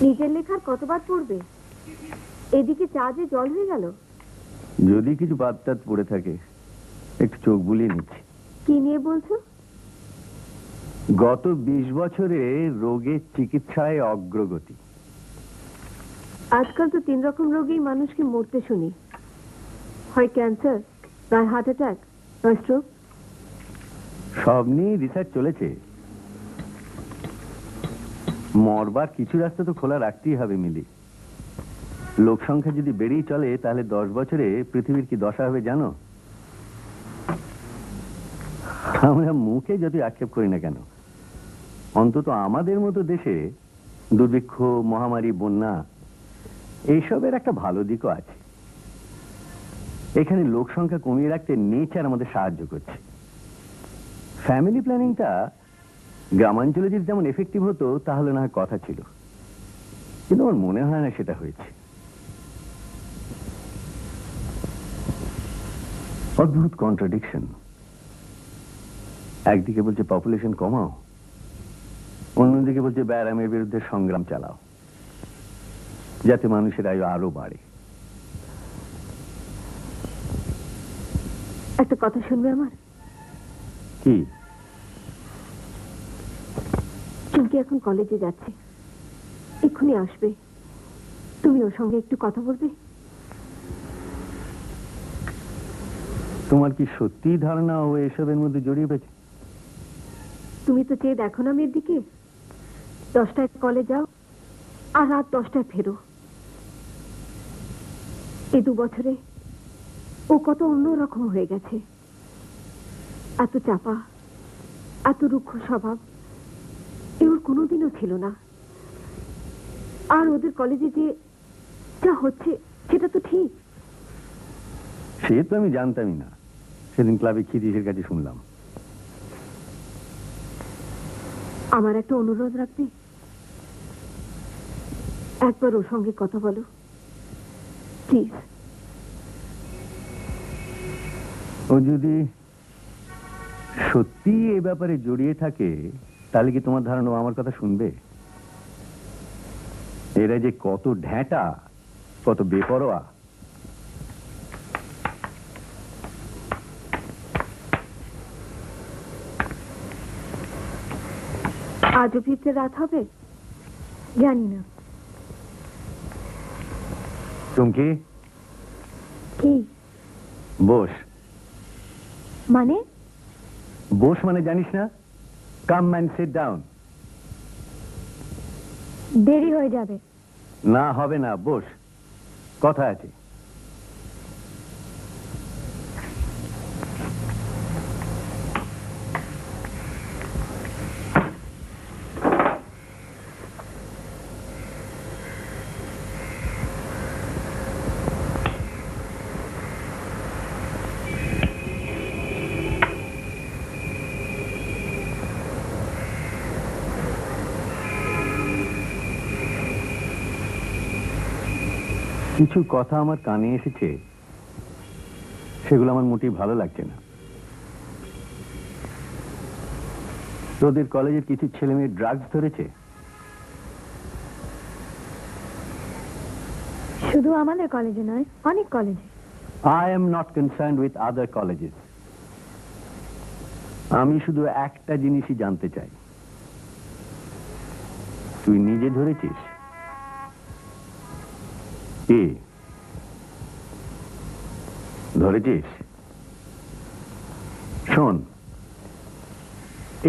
নিজের লেখার কতবার পড়বে? এদিকে চা যে জল হয়ে গেল। যদি কিছু বাদ পড়ে থাকে একটু চোখ বুলিয়ে নিচ্ছি। কি নিয়ে বলছো? গত 20 বছরে রোগের চিকিৎসায় অগ্রগতি। আজকাল তো 3 রকম রোগেই মানুষকে মরতে শুনি, হয় ক্যান্সার, নয় হার্ট অ্যাটাক, নয় স্ট্রোক। সব নিয়ে রিসার্চ চলেছে। মরবার কিছু রাস্তা তো খোলা রাখতেই হবে মিলি। লোক সংখ্যা যদি বেড়েই চলে তাহলে 10 বছরে পৃথিবীর কি দশা হবে জানো? আমরা মুখে যদি আক্ষেপ করি না কেন, অন্তত আমাদের মতো দেশে দুর্ভিক্ষ, মহামারী, বন্যা এইসবের একটা ভালো দিকও আছে। এখানে লোক সংখ্যা কমিয়ে রাখতে নেচার আমাদের সাহায্য করছে। ফ্যামিলি প্ল্যানিংটা গ্রামাঞ্চলে যদি যেমন এফেক্টিভ হতো তাহলে না হয় কথা ছিল, কিন্তু আমার মনে হয় না সেটা হয়েছে। অদ্ভুত কন্ট্রাডিকশন। একদিকে বলছে পপুলেশন কমাও, অন্যদিকে বলছে ব্যারামের বিরুদ্ধে সংগ্রাম চালাও যাতে মানুষের আয়ু আরো বাড়ে। একটা কথা শুনবে আমার? কি? চুমকি এখন কলেজে যাচ্ছে, এক্ষুনি আসবে। তুমি ওর সঙ্গে একটু কথা বলবে? তোমার কি সত্যি ধারণা ও এসবের মধ্যে জড়িয়ে পড়েছে? তুমি তো চেয়ে দেখো না মেয়ের দিকে। 10টায় কলেজ যাও আর রাত 10টায় ফেরো। এই 2 বছরে ও কত অন্যরকম হয়ে গেছে। এত চাপা, এত রুক্ষ স্বভাব এ ওর কোনোদিনও ছিল না। আর ওদের কলেজে যে যা হচ্ছে সেটা তো ঠিক। সে তো আমি জানতামই না, সেদিন ক্লাবে খিদিসের কাছে শুনলাম। আমার একটা অনুরোধ রাখবে? একবার ওর সঙ্গে কথা বলো প্লিজ। ও যদি সত্যি এ ব্যাপারে জড়িয়ে থাকে তাহলে কি তোমার ধারণা ও আমার কথা শুনবে? এরা যে কত ঢ্যাঁটা, কত বেপরোয়া। আজও ফিরতে রাত হবে? জানি না। চুমকি, কি? বস। মানে? বস মানে জানিস না? কাম অ্যান্ড সিট ডাউন। দেরি হয়ে যাবে। না হবে না, বস, কথা আছে। কিছু কথা আমার কানে এসেছে, সেগুলো আমার মোটেই ভালো লাগছে না। তোদের কলেজের কিছু ছেলে মেয়ে ড্রাগস ধরেছে। শুধু আমাদের কলেজে নয়, অনেক কলেজে। I am not concerned with other colleges. আমি শুধু একটা জিনিসই জানতে চাই, তুই নিজে ধরেছিস? কি ধরেছিস? শোন,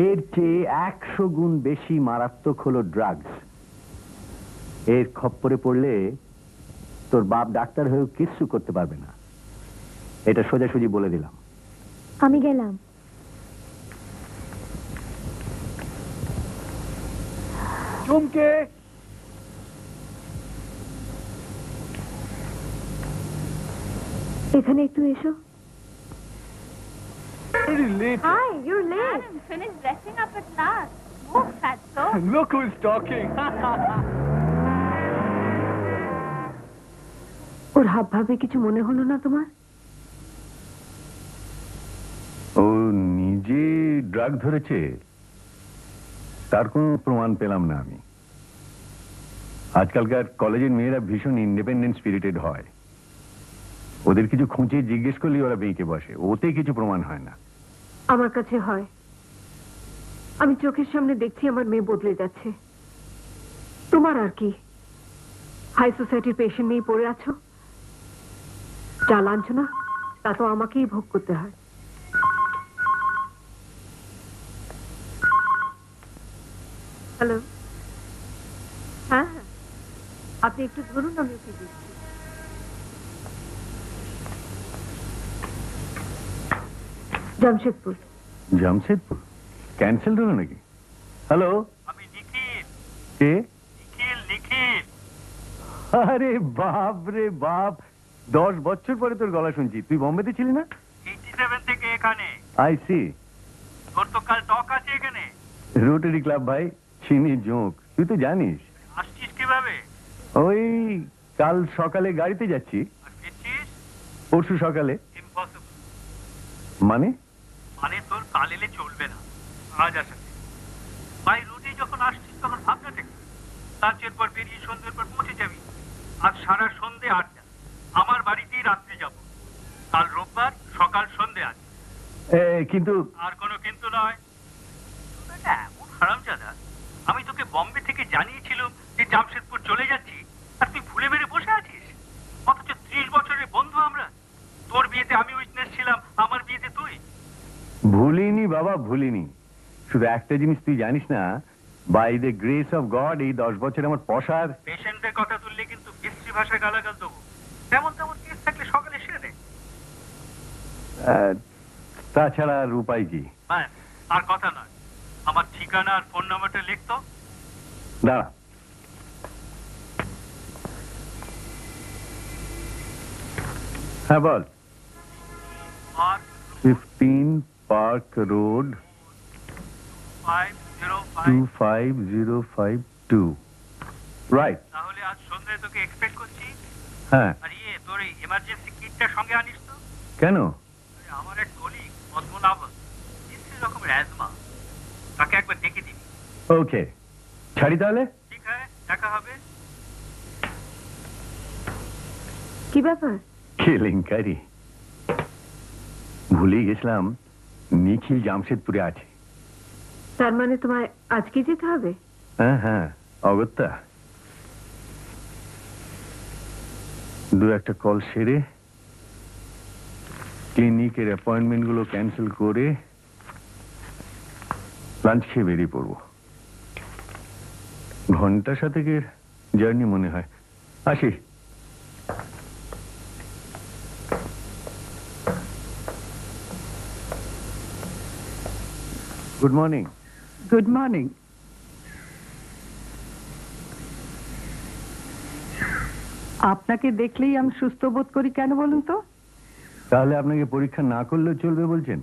এর চেয়ে 100 গুণ বেশি মারাত্মক হলো ড্রাগস। এর খপ্পরে পড়লে তোর বাপ ডাক্তার হয়েও কিচ্ছু করতে পারবে না, এটা সোজাসুজি বলে দিলাম। আমি গেলাম। চুমকে, এখানে একটু এসো। very late. Hi, you're late. I'm finished dressing up at last. Oh, fatso. Look who's talking. Or hub ভাবে কিছু মনে হলো না তোমার? ও নিজে ড্রাগ ধরেছে তার কোনো প্রমাণ পেলাম না আমি। আজকালকার কলেজের মেয়েরা ভীষণ ইন্ডিপেন্ডেন্ট স্পিরিটেড হয়। ওদের কিছু খুঁজে জিজ্ঞেস করলে ওরা বেঁকে বসে, ওতে কিছু প্রমাণ হয় না। আমার কাছে হয়। আমি চোখের সামনে দেখছি আমার মেয়ে বদলে যাচ্ছে। তোমার আর কি, হাই সোসাইটির পেশেন্ট নিয়ে পড়ে আছো, যা লাঞ্ছনা তা তো আমাকেই ভোগ করতে হয়। হ্যালো, হ্যাঁ হ্যাঁ, আপনি একটু ধরুন, আমি ওকে দিচ্ছি। জামশেদপুর। জামশেদপুর ক্যান্সেল হলো নাকি? হ্যালো, আমি নিখিল। কে? নিখিল। আরে বাপ রে বাপ, 10 বছর পরে তোর গলা শুনছি। তুই বোম্বেতে ছিলি না? 87 থেকে এখানে। I see. তোর তো কাল টক আছে এখানে। রোটারি ক্লাব ভাই, চিনি জোঁক, তুই তো জানিস। আসছিস কিভাবে? ওই কাল সকালে গাড়িতে যাচ্ছি। আর ফিরছিস? পরশু সকালে। ইম্পসিবল। মানে? মানে তোর কাল এলে চলবে না, আজ আসাতে। বাই রুটে যখন আসছিস তখন ভাবনাটা কি? লাঞ্চের পর বেরিয়ে সন্ধ্যের পর পৌঁছে যাবি। আজ সারা সন্ধে আড্ডা, আমার বাড়িতেই রাত্রে যাব। কাল রোববার সকাল সন্ধে আছে। কিন্তু আর কোনো কিন্তু নয়। তুই একটা এমন হারামজাদা, আমি তোকে বম্বে থেকে জানিয়েছিলাম যে জামশেদপুর চলে যাচ্ছি, আর তুই ভুলে মেরে বসে আছিস। অথচ 30 বছরের বন্ধু আমরা। তোর বিয়েতে আমি উইটনেস ছিলাম, আমার বিয়েতে তুই। ভুলিনি বাবা, ভুলিনি। শুধু একটা জিনিস তুই জানিস না, by the grace of God এই 10 বছর আমার পশার। পেশেন্টের কথা তুললে কিন্তু বিশ্রী ভাষায় গালাগাল দেবো। তেমন তেমন কেস থাকলে সকালে সেরে দে। তাছাড়া আর উপায় কি? ব্যাস, আর কথা নয়। আমার ঠিকানা আর ফোন নাম্বারটা লিখতো। দাঁড়া, হ্যাঁ বল। আর 15 পার্ক রোড 505। 25052, রাইট? তাহলে আজ সন্ধ্যায় তোকে এক্সপেক্ট করছি। হ্যাঁ। আর তোর এই এমার্জেন্সি কিটটা সঙ্গে আনিস তো। কেন? আরে, আমার এক কলিগ পদ্মনাভন, বিশ্রী রকমের অ্যাজমা, তাকে একবার ডেকে দিবি। ওকে, ছাড়ি তাহলে। ঠিক আছে, দেখা হবে। কি ব্যাপার? কেলেঙ্কারি, ভুলেই গেছিলাম নিখিল জামশেদপুরে আছে। তার মানে তোমায় আজকে যেতে হবে? হ্যাঁ হ্যাঁ, অগত্যা। 2-1 কল সেরে ক্লিনিকের অ্যাপয়েন্টমেন্ট গুলো ক্যান্সেল করে লাঞ্চ খেয়ে বেরিয়ে পড়বো। ঘন্টা 7-এর জার্নি মনে হয়। আসি। Good morning. Good morning. আপনাকে দেখলেই আমি সুস্থ বোধ করি, কেন বলুন তো? তাহলে আপনাকে পরীক্ষা না করলেও চলবে বলছেন?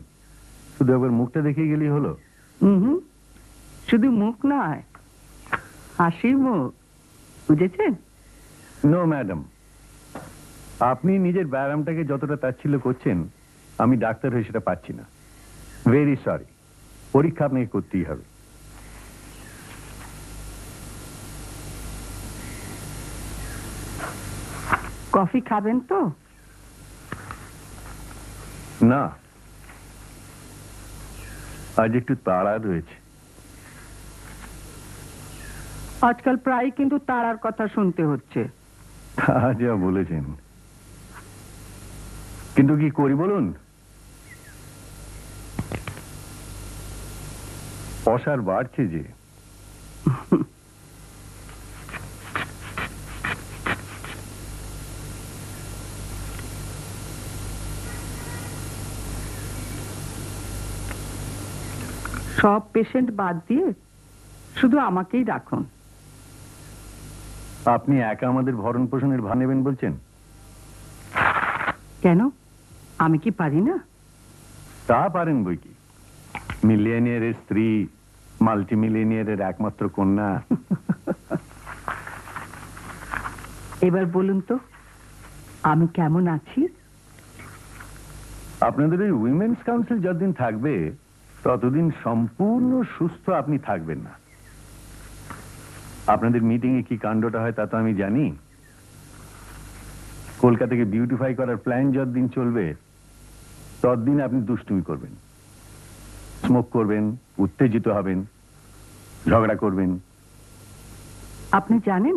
শুধু একবার মুখটা দেখে গেলেই হলো? হুম, শুধু মুখ নয়, হাসির মুখ, বুঝেছেন? নো ম্যাডাম, আপনি নিজের ব্যায়ামটাকে যতটা তাচ্ছিল্য করছেন, আমি ডাক্তার হয়ে সেটা পাচ্ছি না। ভেরি সরি, পরীক্ষা আপনাকে করতেই হবে। কফি খাবেন তো? না, আজ একটু তাড়া রয়েছে। আজকাল প্রায় কিন্তু তারার কথা শুনতে হচ্ছে। তা যা বলেছেন, কিন্তু কি করি বলুন? পশার বাড়ছে যে। সব পেশেন্ট বাদ দিয়ে শুধু আমাকেই রাখুন। আপনি একা আমাদের ভরণ পোষণের ভার নেবেন বলছেন? কেন, আমি কি পারি না? তা পারেন বই কি। মিলিয়নিয়ারের স্ত্রী, মাল্টি মিলিয়নিয়ারের একমাত্র কন্যা। এবার বলুন তো, আমি কেমন আছি? আপনাদের ওই উইমেন্স কাউন্সিল যতদিন থাকবে ততদিন সম্পূর্ণ সুস্থ আপনি থাকবেন না। আপনাদের মিটিং এ কি কাণ্ডটা হয় তা তো আমি জানি। কলকাতাকে বিউটিফাই করার প্ল্যান যতদিন চলবে ততদিন আপনি দুষ্টুমি করবেন, স্মোক করবেন, উত্তেজিত হবেন, ঝগড়া করবেন। আপনি জানেন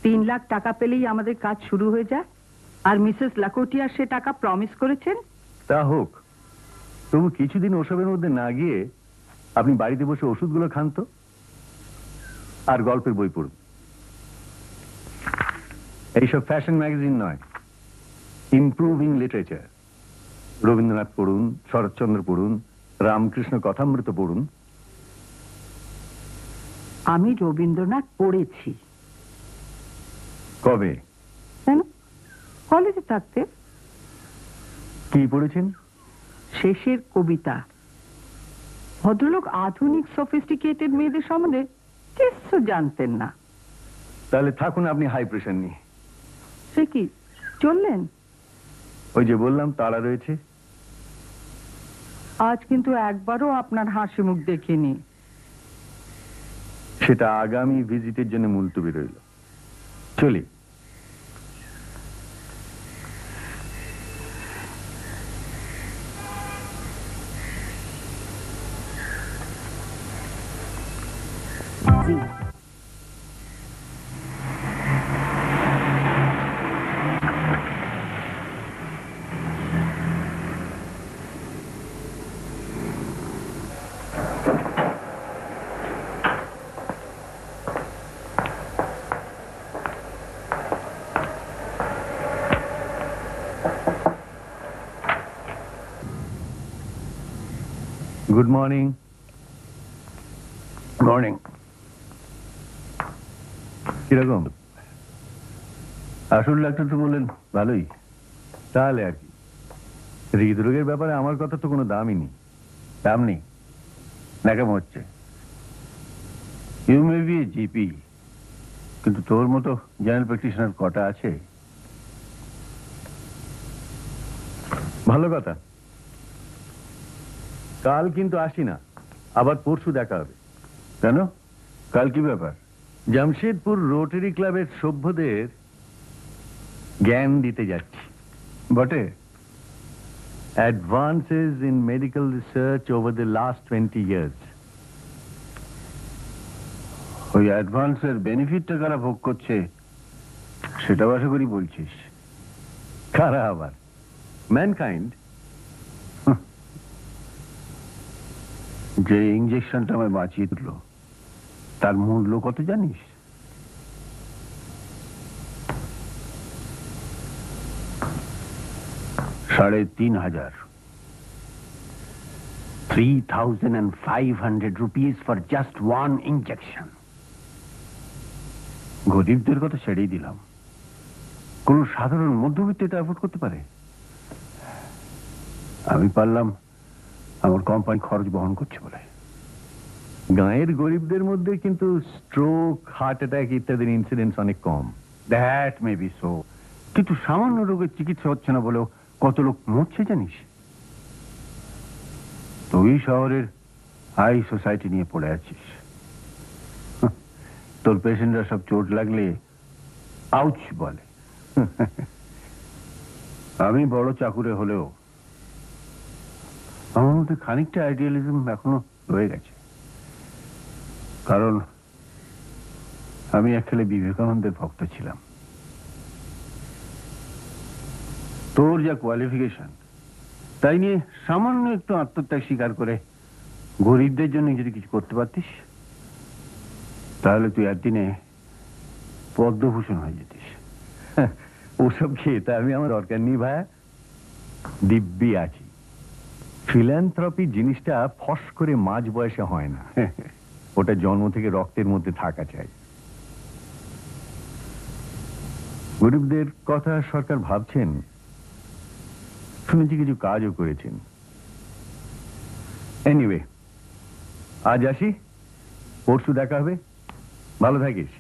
3 লাখ টাকা পেলেই আমাদের কাজ শুরু হয়ে যায়, আর মিসেস লাকোটিয়া সে টাকা প্রমিস করেছেন। তা হোক, তবু কিছুদিন ওসবের মধ্যে না গিয়ে আপনি বাড়িতে বসে ওষুধগুলো খান তো, আর গল্পের বই পড়ুন। এইসব ফ্যাশন ম্যাগাজিন নয়, ইমপ্রুভিং লিটারেচার। রবীন্দ্রনাথ পড়ুন, শরৎচন্দ্র পড়ুন, রামকৃষ্ণ কথামৃত পড়ুন। আমি রবীন্দ্রনাথ পড়েছি। কবে? কেন? কলেজে থাকতে। কি পড়েছেন? শেষের কবিতা। ভদ্রলোক আধুনিক সফিস্টিকেটেড মেয়েদের সম্বন্ধে কিছু জানতেন না। তাহলে থাকুন আপনি হাই প্রেশার নিয়ে। সে কি চললেন? ওই যে বললাম তাড়া রয়েছে। আজ কিন্তু একবারও আপনার হাসি মুখ দেখিনি। সেটা আগামী ভিজিটের জন্য মুলতবি রইল। চলি। Good morning. মর্নিং। কিরকম? আসল ডাক্তার তো বললেন ভালোই। তাহলে আর কি, হৃদরোগের ব্যাপারে আমার কথা তো কোনো দামই নেই। দাম নেই না? কেমন হচ্ছে? ইউ মে বি জিপি, কিন্তু তোর মতো জেনারেল প্র্যাকটিশনার কটা আছে? ভালো কথা। কাল কিন্তু আসি না, আবার পরশু দেখা হবে। কেন? কাল কি ব্যাপার? জামশেদপুর রোটারি ক্লাবের সভ্যদের জ্ঞান দিতে যাচ্ছি। বটে? Advances in medical research over the last 20 years। ওই অ্যাডভান্সের বেনিফিটটা কারা ভোগ করছে সেটাও আশা করি বলছিস? কারা আবার? ম্যানকাইন্ড। যে ইঞ্জেকশনটা আমায় বাঁচিয়ে দিল তার মূল্য কত জানিস? $3,500। 3,500 rupees for just one injection। গরিবদের কথা ছেড়েই দিলাম, কোন সাধারণ মধ্যবিত্ত এটা অ্যাফোর্ড করতে পারে? আমি পারলাম আমার কোম্পানি খরচ বহন করছে বলে। গাঁয়ের গরিবদের মধ্যে কিন্তু স্ট্রোক, হার্ট অ্যাটাক ইত্যাদির ইনসিডেন্স অনেক কম। দ্যাট মে বি সো, কিন্তু সামান্য রোগের চিকিৎসা হচ্ছে না বলেও কত লোক মরছে জানিস? তুই শহরের হাই সোসাইটি নিয়ে পড়ে আছিস। তোর পেশেন্টরা সব চোট লাগলে আউচ বলে। আমি বড় চাকুরে হলেও আমার মধ্যে খানিকটা আইডিয়ালিজম এখনো রয়ে গেছে, কারণ আমি একখানে বিবেকানন্দের ভক্ত ছিলাম। তোর যা কোয়ালিফিকেশন, তাই নিয়ে সামান্য একটু আত্মত্যাগ স্বীকার করে গরিবদের জন্য যদি কিছু করতে পারতিস, তাহলে তুই একদিনে পদ্মভূষণ হয়ে যেতিস। ওসব খেয়ে তা আমি আমার দরকার নেই ভাইয়া, দিব্যি আছি। ফিল্যান্থ্রপি জিনিসটা ফস করে মাঝ বয়সে হয় না, ওটা জন্ম থেকে রক্তের মধ্যে থাকা চাই। গরিবদের কথা সরকার ভাবছেন, শুনেছি কিছু কাজও করেছেন। এনিওয়ে, আজ আসি, পরশু দেখা হবে। ভালো থাকিস।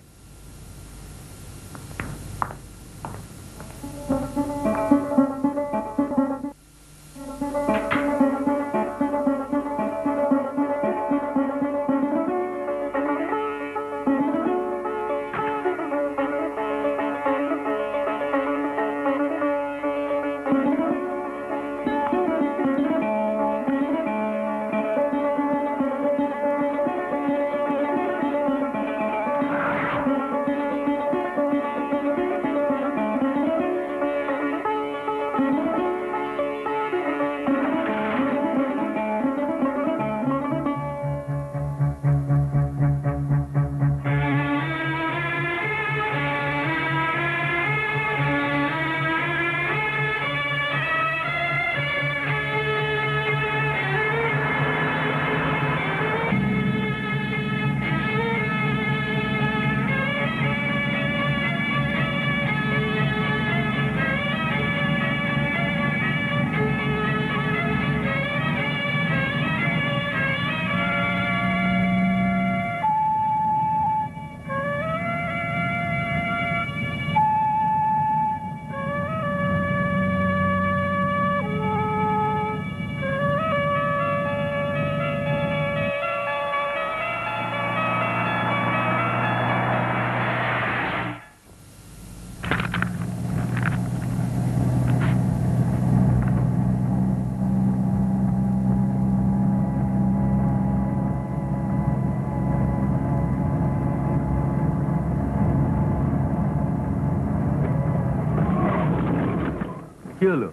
কি হলো?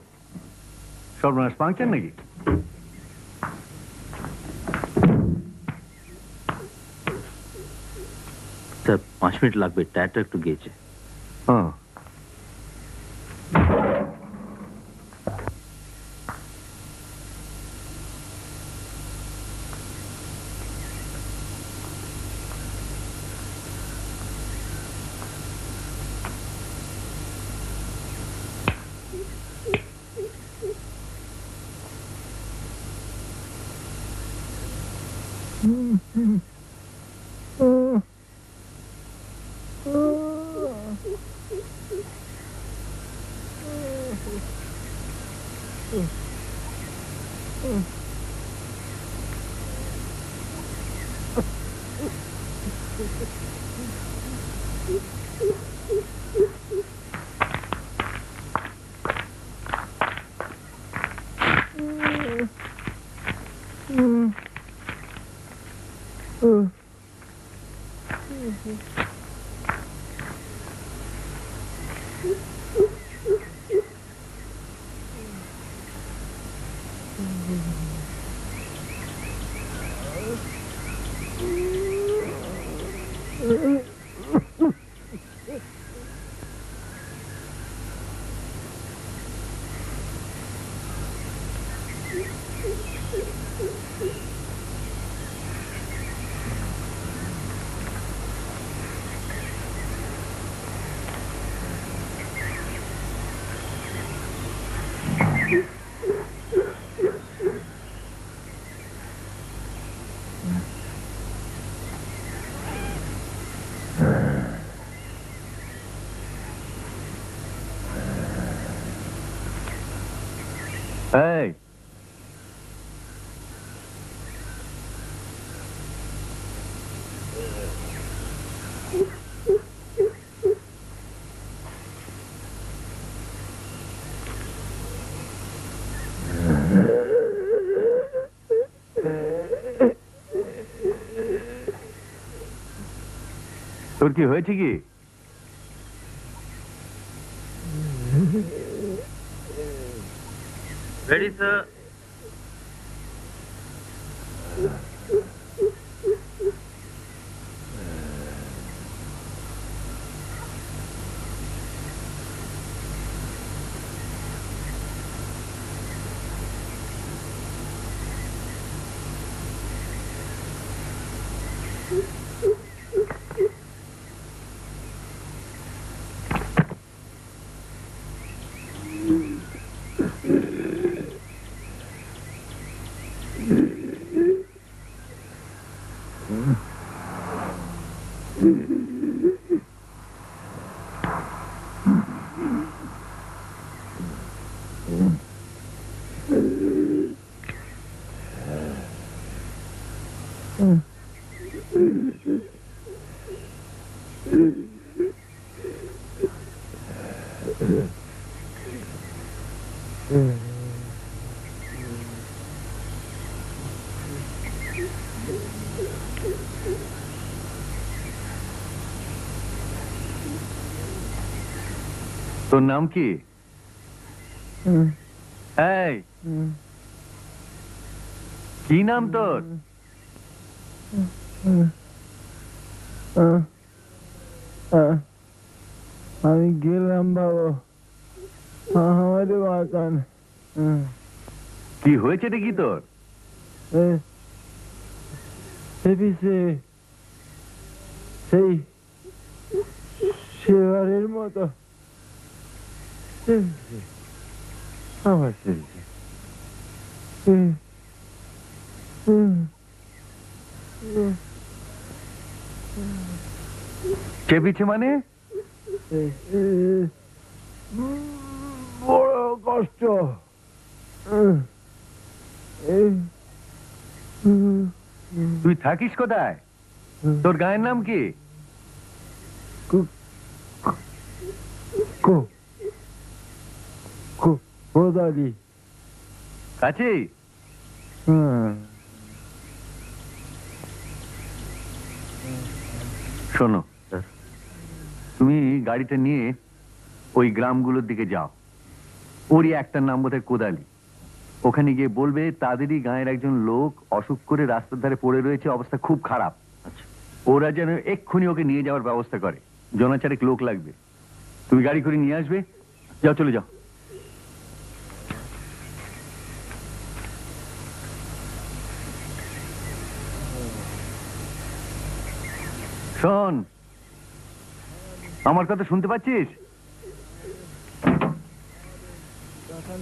সর্বনাশ পাংচার নাকি? স্যার 5 মিনিট লাগবে, টায়ারটা একটু গিয়েছে। হ্যাঁ। এই, তোর কি হয়েছে কি? Ready sir. তোর নাম কি? এই, কি নাম তোর? আমি গেলাম বাবা, আমাদের বাগান। কি হয়েছে দেখি তোর? সেই সেবারের মতো আমার শরীরে চেপেছে মানে? বড় কষ্ট। তুই থাকিস কোথায়? তোর গায়ের নাম কি? কোদালি। কাছেই? শোনো, তুমি গাড়িটা নিয়ে ওই গ্রামগুলোর দিকে যাও। ওরই একটার নাম বোধহয় কোদালি। ওখানে গিয়ে বলবে তাদেরই গাঁয়ের একজন লোক অসুখ করে রাস্তার ধারে পড়ে রয়েছে, অবস্থা খুব খারাপ। আচ্ছা ওরা যেন এক্ষুনি ওকে নিয়ে যাওয়ার ব্যবস্থা করে। জনাচারেক লোক লাগবে, তুমি গাড়ি করে নিয়ে আসবে। যাও, চলে যাও। শোন, আমার কথা শুনতে পাচ্ছিস?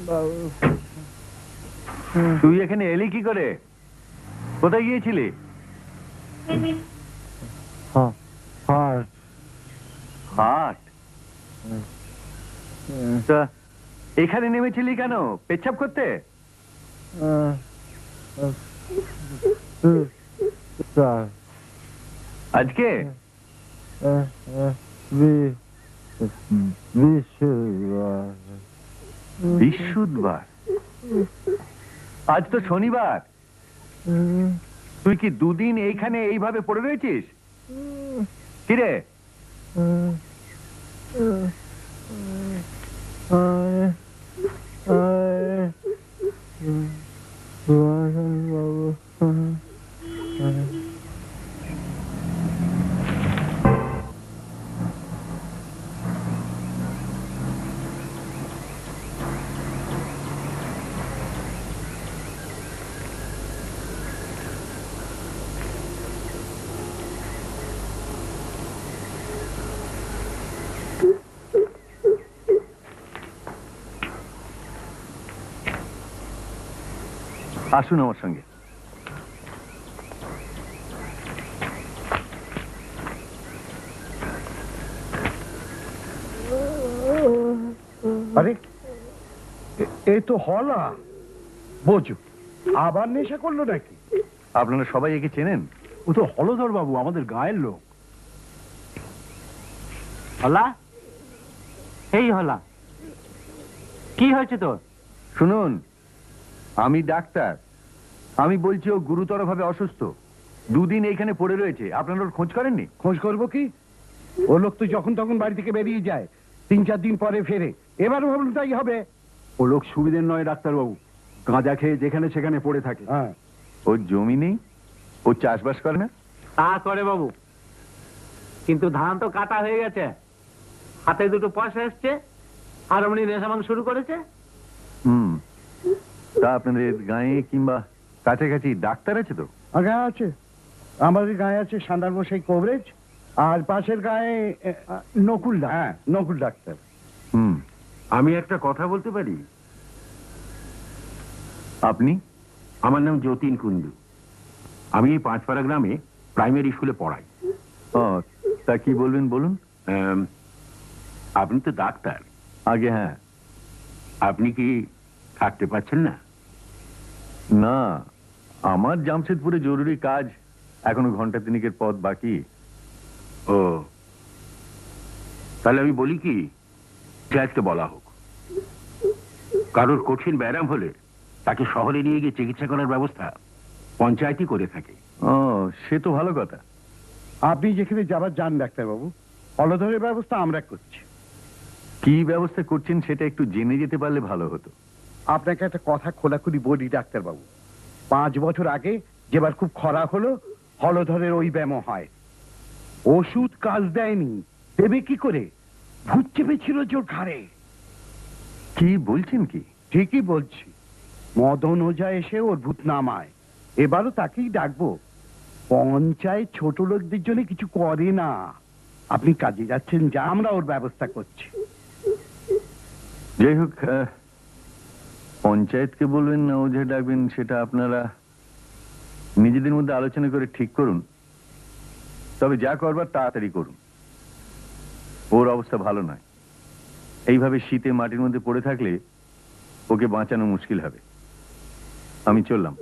বাবু তুই এখানে এলি কি করে? কোথায় গিয়েছিলি? হাট হাট? তা এখানে নেমেছিলি কেন? পেচ্ছাপ করতে? আজকে বৃহস্পতিবার? আজ তো শনিবার। তুই কি দুদিন এইখানে এইভাবে পড়ে রয়েছিস? কিরে? আসুন আমার সঙ্গে। আরে এই তো হলা, বোঝো আবার নেশা করলো নাকি? আপনারা সবাই একে চেনেন? ও তো হলধর বাবু, আমাদের গায়ের লোক। হলা, এই হলা, কি হয়েছে তোর? শুনুন, আমি ডাক্তার। আমি বলছি ও গুরুতর ভাবে অসুস্থ, দুদিন এইখানে পড়ে রয়েছে। আপনারা ওর খোঁজ করেননি? খোঁজ করবো কি? ও লোক তো যখন তখন বাড়ি থেকে বেরিয়ে যায়, 3-4 দিন পরে ফেরে। এবার ভাবলাম তাই হবে। ও লোক সুবিধের নয় ডাক্তারবাবু, গাঁজা খেয়ে যেখানে সেখানে পড়ে থাকে। হ্যাঁ, ওর জমি নেই? ও চাষবাস করে না? তা করে বাবু, কিন্তু ধান তো কাটা হয়ে গেছে, হাতে দুটো পয়সা এসছে, আর অমনি নেশা ভাঙ শুরু করেছে। হুম, তা আপনাদের গায়ে কিংবা কাছাকাছি ডাক্তার আছে তো? আগে আছে, আমাদের গায়ে আছে সান্দার মশাই কবরেজ, আর পাশের গায়ে নকুল ডাক্তার। হ্যাঁ, নকুল ডাক্তার। হুম, আমি একটা কথা বলতে পারি? আপনি? আমার নাম যতীন কুন্ডু। আমি এই পাঁচপাড়া গ্রামে প্রাইমারি স্কুলে পড়াই। ও, তা কি বলবেন বলুন। আপনি তো ডাক্তার, আগে হ্যাঁ। আপনি কি থাকতে পারছেন না? না, আমার জামশেদপুরে জরুরি কাজ, এখনো ঘন্টা তিনেকের পথ বাকি। ও, তাহলে আমি বলি কি, আজকে বলা হোক, কারোর কঠিন ব্যায়াম হলে তাকে শহরে নিয়ে গিয়ে চিকিৎসা করার ব্যবস্থা পঞ্চায়েতই করে থাকে। ও, সে তো ভালো কথা। আপনি যেখানে যাবার যান ডাক্তারবাবু, হলধরের ব্যবস্থা আমরা করছি। কি ব্যবস্থা করছেন সেটা একটু জেনে যেতে পারলে ভালো হতো। আপনাকে একটা কথা খোলাখুলি বলি ডাক্তারবাবু, 5 বছর আগে যেবার খুব খরা হলো, হলধরের ওই ব্যায়াম হয়। ওষুধ কাজ দেয়নি, দেবে কি করে? ভূত চেপেছিল জোর ঘাড়ে। কি বলছেন কি? ঠিকই বলছি। মদন ওঝা এসে ওর ভূত নামায়। এবারও তাকেই ডাকবো। পঞ্চায়েত ছোট লোকদের জন্য কিছু করে না। আপনি কাজে যাচ্ছেন, যা, আমরা ওর ব্যবস্থা করছি। যাই হোক, পঞ্চায়েতকে বলবেন না ওঝা ডাকবেন সেটা আপনারা নিজেদের মধ্যে আলোচনা করে ঠিক করুন। তবে যা করবার তাড়াতাড়ি করুন। ওর অবস্থা ভালো নয়। এইভাবে শীতে মাটির মধ্যে পড়ে থাকলে ওকে বাঁচানো মুশকিল হবে। আমি চললাম।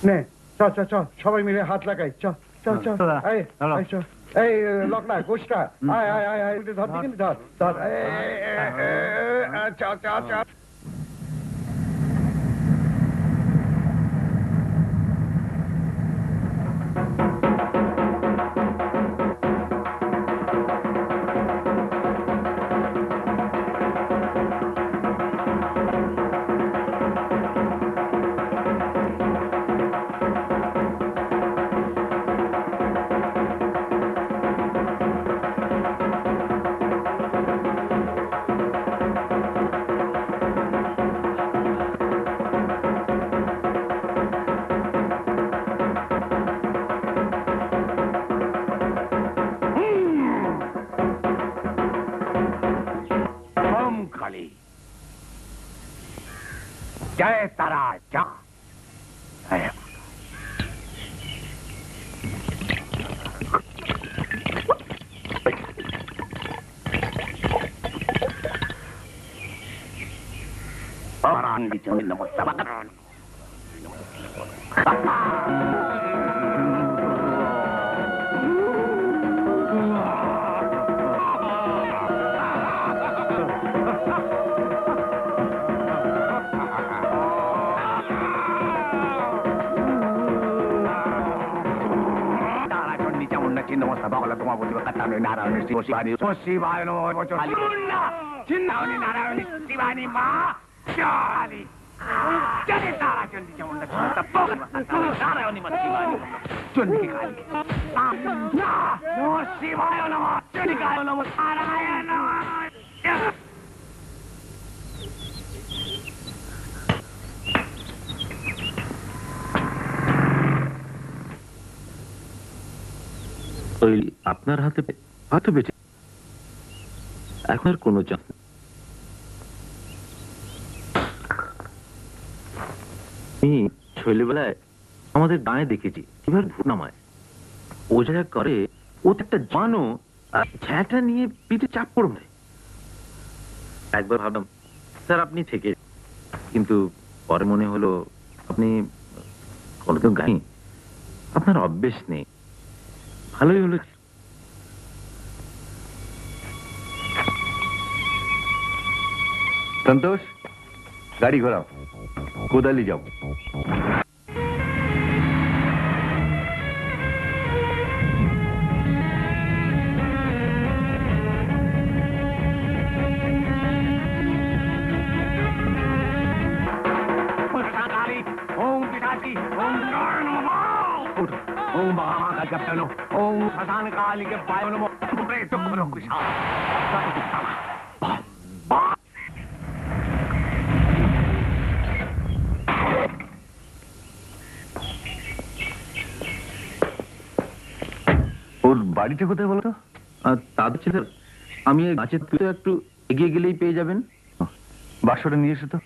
নে, চ চ চ, সবাই মিলে হাত লাগাই। চ চ চ, এই, এই, চ। এই লকনা গোষ্ঠা, আয় আয় আয় আয়, ধর দিকে ধর ধর, চ চ চ। জয় তারা যা orang di sini nomor sabakan. Nomor sabak tomar boti kata ni Narayana Shivani Shivani nomor bocor cinta ni Narayana Shivani ma Shali jadi Tara Jondi jamun nak cinta pokok Narayana Shivani Jondi kali nomor Shivani nomor Jondi kali nomor Narayana ওই আপনার হাতে হয়তো বেঁচে এখন আর কোনো chance নেই। আমি ছেলেবেলায় আমাদের গায়ে দেখেছি কিভাবে ভূত নামায় ও যা করে ও তো একটা জানো ঝ্যাঁটা নিয়ে পিঠে চাপ পড়বে। একবার ভাবলাম স্যার আপনি থেকে, কিন্তু পরে মনে হলো আপনি কোনোদিন গাই আপনার অভ্যেস নেই। ভালোই হলো। संतोष गाड़ी घोराओ कोदाली जाओ। ओम महाकाल का प्यानो ओम सदान काली के पायो नमो प्रेत करो कुशा ওর বাড়িটা কোথায় বলো তো? তাদের ছিল আমি গাছের তুলে একটু এগিয়ে গেলেই পেয়ে যাবেন। বাক্সটা নিয়ে এসো তো।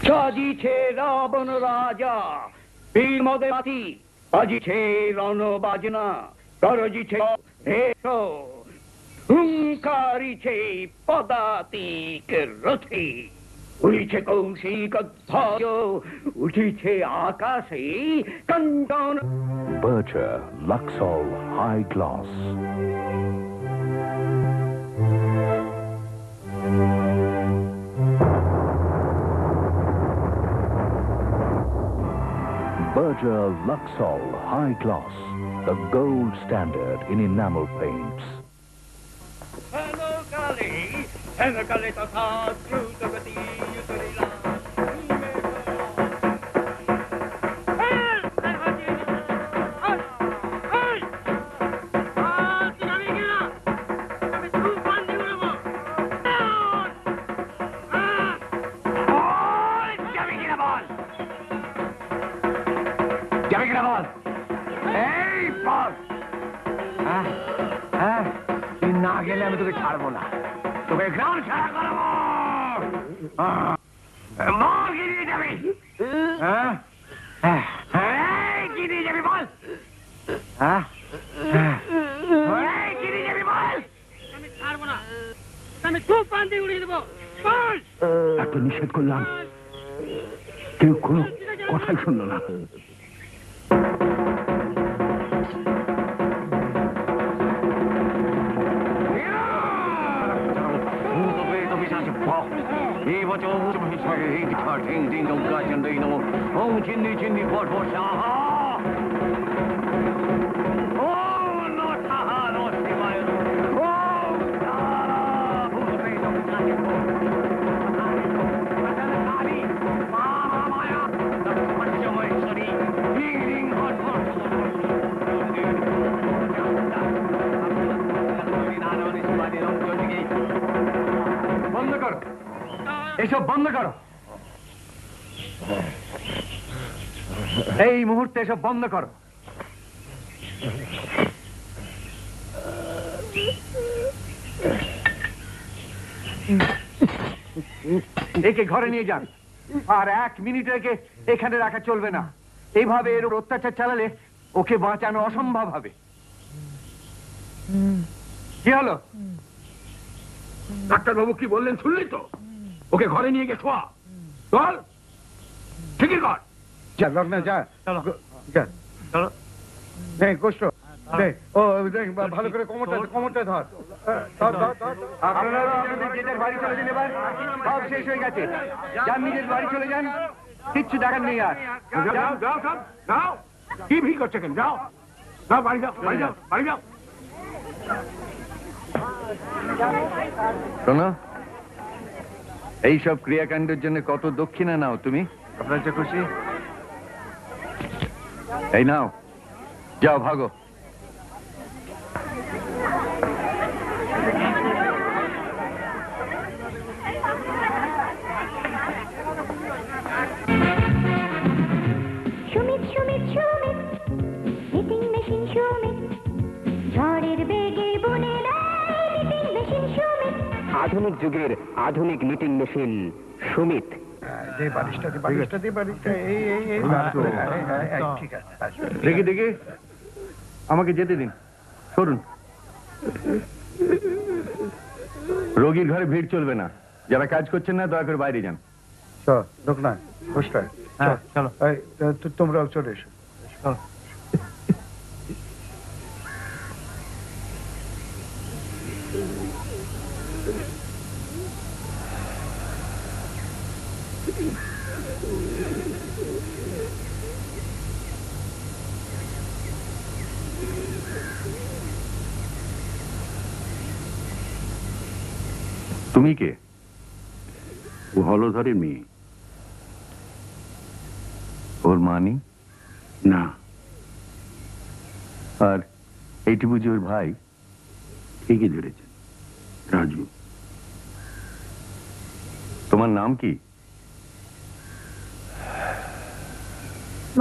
সাজিছে রাবণ রাজা বীর মদে মাতি বাজিছে রণ বাজনা গরজিছে ভেষো হুঙ্কারিছে পদাতিক রথি উড়িছে কৌশিক ধ্বজ উঠিছে আকাশে Kanchan Berger Luxol High Gloss. Berger Luxol High Gloss, the gold standard in enamel paints. Kali tata Drutagati Yutarila না গেলে আমি তোকে ছাড়বো না, তোকে গ্রাম ছাড়া করবো। বল কি দিয়ে যাবি? কি দিয়ে যাবি বল? কি দিয়ে যাবি বল? আমি ছাড়বো না, আমি খুব পান্তি উড়িয়ে দেবো। এত নিষেধ করলাম, কেউ কোনো কথাই শুনলো না। এসব বন্ধ করো, এই মুহূর্তে এসব বন্ধ করো। একে ঘরে নিয়ে যান, আর 1 মিনিট একে এখানে রাখা চলবে না। এইভাবে এর উপর অত্যাচার চালালে ওকে বাঁচানো অসম্ভব হবে। কি হলো? ডাক্তারবাবু কি বললেন শুনলি তো? ওকে ঘরে নিয়ে গিয়ে শোয়া। চল, ঠিকই কর। যা লগ্না যা, চলো। যা। চলো। নে গোষ্ঠ নে, ও দেখ ভালো করে কোমরটা ধর। আপনারা আপনাদের যে যার বাড়ি চলে যান, এবার সব শেষ হয়ে গেছে। যান নিজের বাড়ি চলে যান, কিচ্ছু দেখার নেই আর। যাও যাও সব যাও। কি ভিড় করছে কেন? যাও যাও, বাড়ি যাও, বাড়ি যাও, বাড়ি যাও। শোনো, এইসব ক্রিয়াকাণ্ডের জন্য কত দক্ষিণা নাও তুমি? আপনার যে খুশি। এই নাও, যাও ভাগো। সুমিত সুমিত সুমিত নিটিং মেশিন সুমিত ঝড়ের বেগে বনে নিটিং মেশিন সুমিত আধুনিক যুগের আধুনিক নিটিং মেশিন সুমিত। দে বালিশটা, দে বালিশটা, দে বালিশটা। এই ঠিক আছে। দেখি দেখি, আমাকে যেতে দিন, সরুন। রোগীর ঘরে ভিড় চলবে না। যারা কাজ করছেন না দয়া করে বাইরে যান। চল লোকনা গোষ্ঠ, হ্যাঁ, চলো। তোমরাও চলে এসো। তুমি কে? ও হলধরের মেয়ে। ওর মানি না, আর এইটি বুঝি ওর ভাই? ঠিকই ধরেছেন, রাজু। তোমার নাম কি?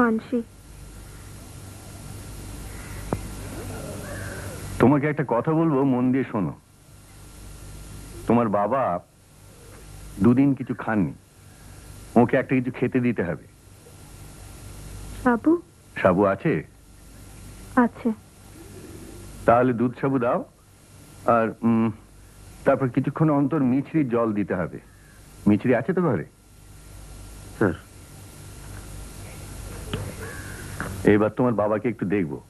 মানসী। তোমাকে একটা কথা বলবো, মন দিয়ে শোনো। তোমার বাবা 2 দিন কিছু খাননি, ওকে একটা কিছু খেতে দিতে হবে। বাবু সাবু আছে? আছে। তাহলে দুধ সাবু দাও, আর তারপর কিছুক্ষণ অন্তর মিছরির জল দিতে হবে। মিছরি আছে তো ঘরে? স্যার, এবার তোমার বাবাকে একটু দেখবো।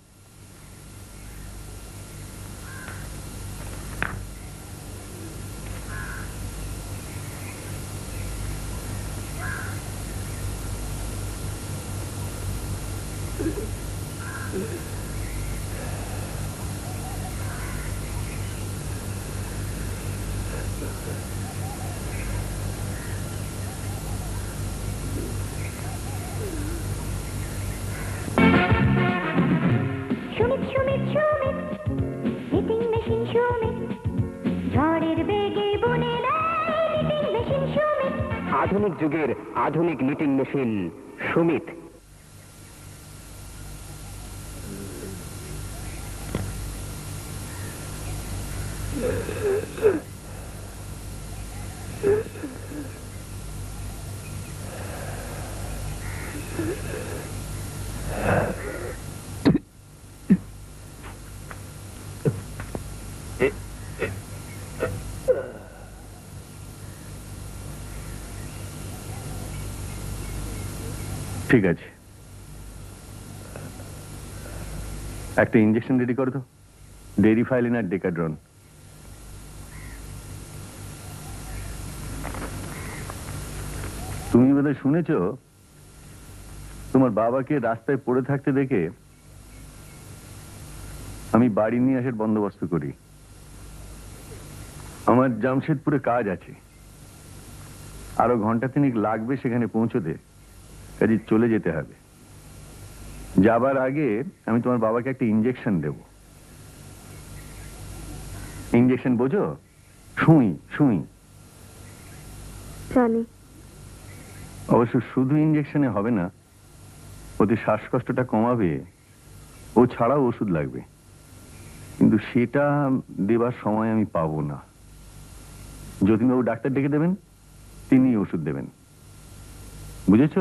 সুমিত সুমিত সুমিত নিটিং মেশিন সুমিত ঝড়ের বেগে বনে নিটিং মেশিন সুমিত আধুনিক যুগের আধুনিক নিটিং মেশিন সুমিত। ঠিক আছে, একটা ইঞ্জেকশন রেডি করো তো। ডেরিফাইলিন আর ডেকাড্রন। তুমি বোধহয় শুনেছ, তোমার বাবাকে রাস্তায় পড়ে থাকতে দেখে আমি বাড়ি নিয়ে আসার বন্দোবস্ত করি। আমার জামশেদপুরে কাজ আছে, আরো ঘন্টা 3 লাগবে সেখানে পৌঁছতে। কাজে চলে যেতে হবে। যাবার আগে আমি তোমার বাবাকে একটা ইঞ্জেকশন দেব। ইঞ্জেকশন বোঝো? সুই সুই। জানি। অবশ্য শুধু ইঞ্জেকশনে হবে না, ওতে শ্বাসকষ্টটা কমাবে, ও ছাড়াও ওষুধ লাগবে, কিন্তু সেটা দেবার সময় আমি পাবো না। যতীনবাবু ডাক্তার ডেকে দেবেন, তিনি ওষুধ দেবেন, বুঝেছ?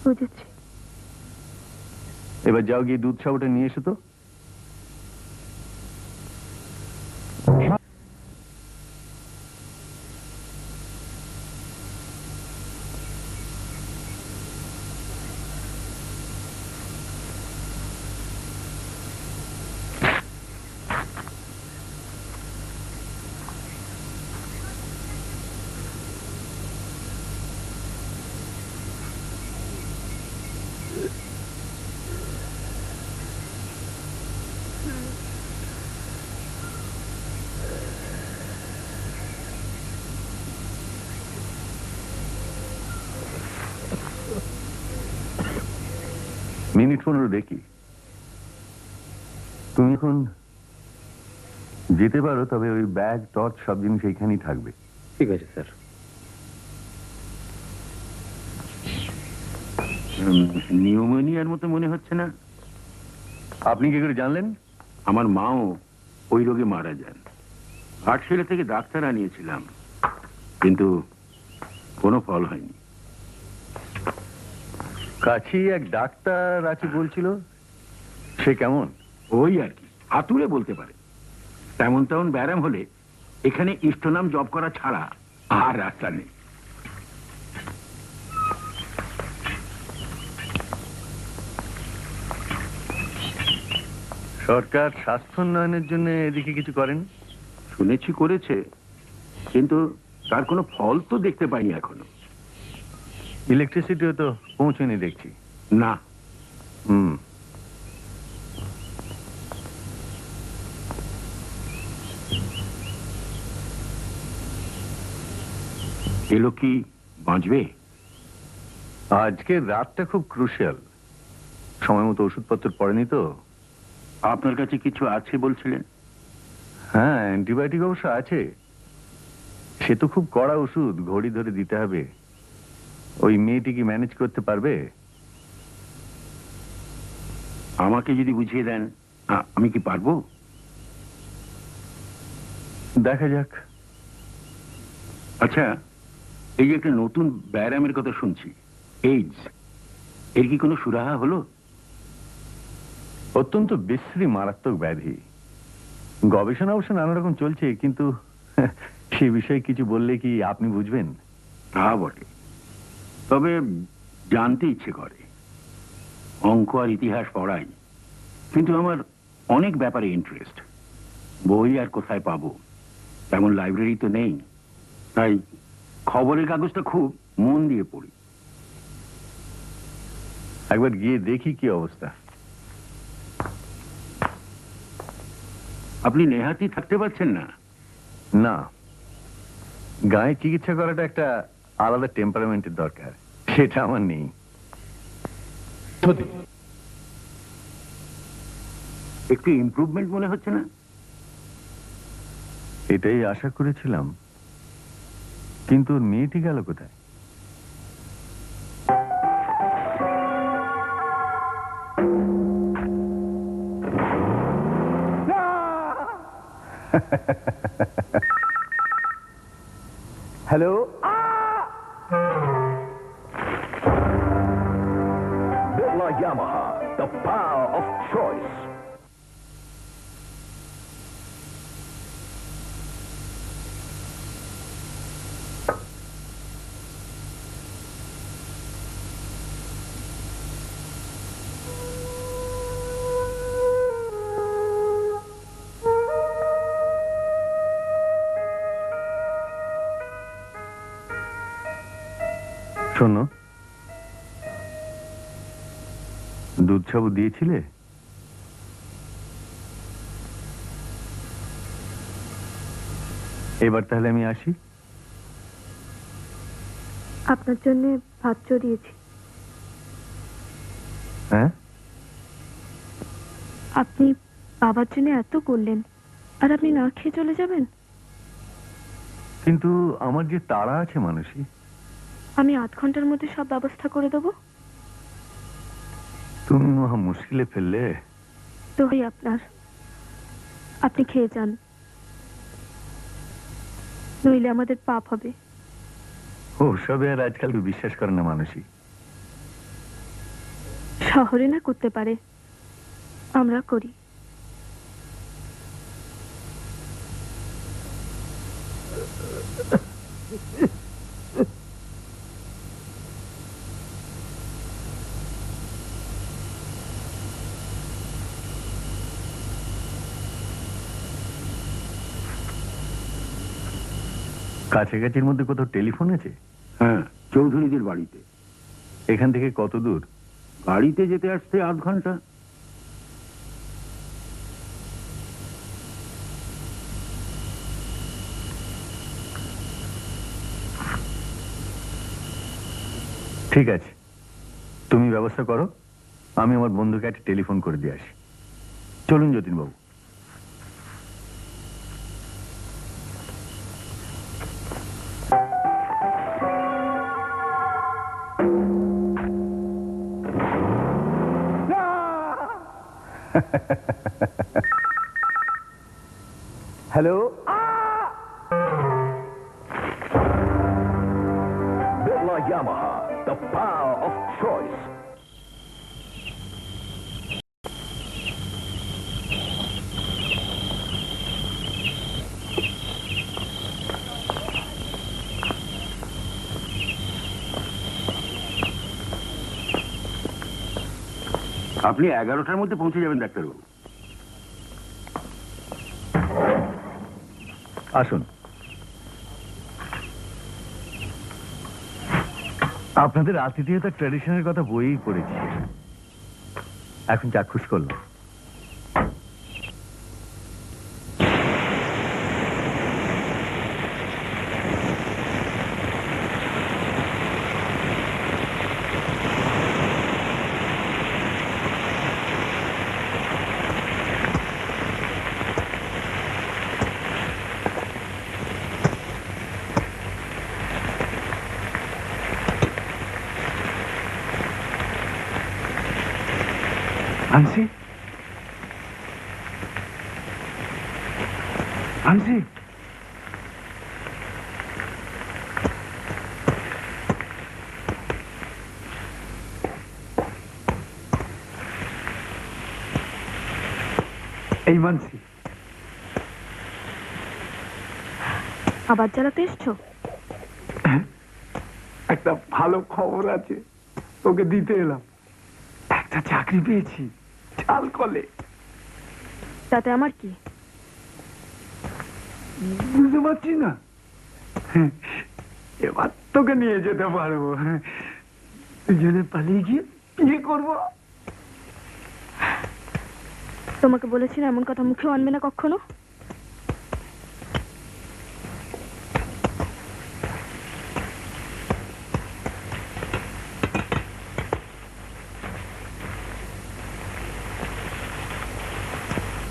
বুঝেছি। এবার যাও গিয়ে দুধ সাবুটা নিয়ে এসো তো। মিনিট 15 দেখি। তুমি এখন যেতে পারো, তবে ওই ব্যাগ টর্চ সব জিনিস এইখানেই থাকবে। ঠিক আছে স্যার। নিউমোনিয়ার মতো মনে হচ্ছে না? আপনি কি করে জানলেন? আমার মাও ওই রোগে মারা যান। আটশিলা থেকে ডাক্তার আনিয়েছিলাম, কিন্তু কোনো ফল হয়নি। কাছেই এক ডাক্তার আছে বলছিল, সে কেমন? ওই আর কি, হাতুড়ে বলতে পারে। তেমন তেমন ব্যারাম হলে এখানে ইষ্টনাম জপ করা ছাড়া আর রাস্তা নেই। সরকার স্বাস্থ্য উন্নয়নের জন্য এদিকে কিছু করেন? শুনেছি করেছে, কিন্তু তার কোনো ফল তো দেখতে পাইনি এখনো। ইলেকট্রিসিটিও তো পৌঁছয়নি দেখছি। না। হুম। এলো কি বাঁচবে? আজকের রাতটা খুব ক্রুশিয়াল, সময় মতো ওষুধপত্র পড়েনি তো। আপনার কাছে কিছু আছে বলছিলেন? হ্যাঁ, অ্যান্টিবায়োটিক অবশ্য আছে, সে তো খুব কড়া ওষুধ, ঘড়ি ধরে দিতে হবে। ওই মেয়েটি কি ম্যানেজ করতে পারবে? আমাকে যদি বুঝিয়ে দেন, আমি কি পারবো? দেখা যাক। আচ্ছা, এই যে একটা নতুন ব্যারামের কথা শুনছি, এইডস, এর কি কোনো সুরাহা হলো? অত্যন্ত বিশ্রী মারাত্মক ব্যাধি। গবেষণা অবশ্য নানা রকম চলছে, কিন্তু সে বিষয়ে কিছু বললে কি আপনি বুঝবেন? তা বটে, তবে জানতে ইচ্ছে করে। অঙ্ক আর ইতিহাস পড়াই, কিন্তু আমার অনেক ব্যাপারে ইন্টারেস্ট। বই আর কোথায় পাবো, তেমন লাইব্রেরি তো নেই, তাই খবরের কাগজটা খুব মন দিয়ে পড়ি। একবার গিয়ে দেখি কি অবস্থা। আপনি নেহাতি থাকতে পারছেন না? না, গায়ে চিকিৎসা করাটা একটা আলাদা টেম্পারামেন্টের দরকার, সেটা আমার নেই। একটু ইমপ্রুভমেন্ট মনে হচ্ছে না? এটাই আশা করেছিলাম, কিন্তু মেয়েটি গেল কোথায়? Hello. Birla Yamaha, the power of choice. শোনো, দুধ সাবু দিয়েছিলে? এবার তাহলে আমি আসি। আপনার জন্য ভাত চড়িয়েছি। হ্যাঁ, আপনি বাবার জন্য এত করলেন, আর আপনি না খেয়ে চলে যাবেন? কিন্তু আমার যে তাড়া আছে মানসী, আমি 8 ঘন্টার মধ্যে সব ব্যবস্থা করে দেবো। তুমি মহা মুশকিলে ফেললে। দোহাই আপনার, আপনি খেয়ে যান, নইলে আমাদের পাপ হবে। ও সবে আর আজকাল তো বিশ্বাস করে না মানুষই। শহরে না করতে পারে, আমরা করি। কাছাকাছির মধ্যে কোথাও টেলিফোন আছে? হ্যাঁ, চৌধুরীদের বাড়িতে। এখান থেকে কত দূর? গাড়িতে যেতে আসতে 8 ঘন্টা। ঠিক আছে, তুমি ব্যবস্থা করো, আমি আমার বন্ধুকে একটা টেলিফোন করে দিয়ে আসি। চলুন যতীনবাবু। Hello, Birla Yamaha, the power of choice. আপনি 11টার মধ্যে পৌঁছে যাবেন ডাক্তারবাবু। আসুন। আপনাদের আতিথেয়তার ট্র্যাডিশনের কথা বইয়েই পড়েছি, এখন চাক্ষুষ করলাম। আনসি, আনসি, এই মানসি, আবার জ্বালাতে এসছো? একটা ভালো খবর আছে, তোকে দিতে এলাম। একটা চাকরি পেয়েছি চাল কলে। তাতে আমার কি? বুঝতে পারছি না, এবার তোকে নিয়ে যেতে পারবো, দুজনে পালিয়ে গিয়ে বিয়ে করবো। তোমাকে বলেছি না এমন কথা মুখেও আনবে না কখনো।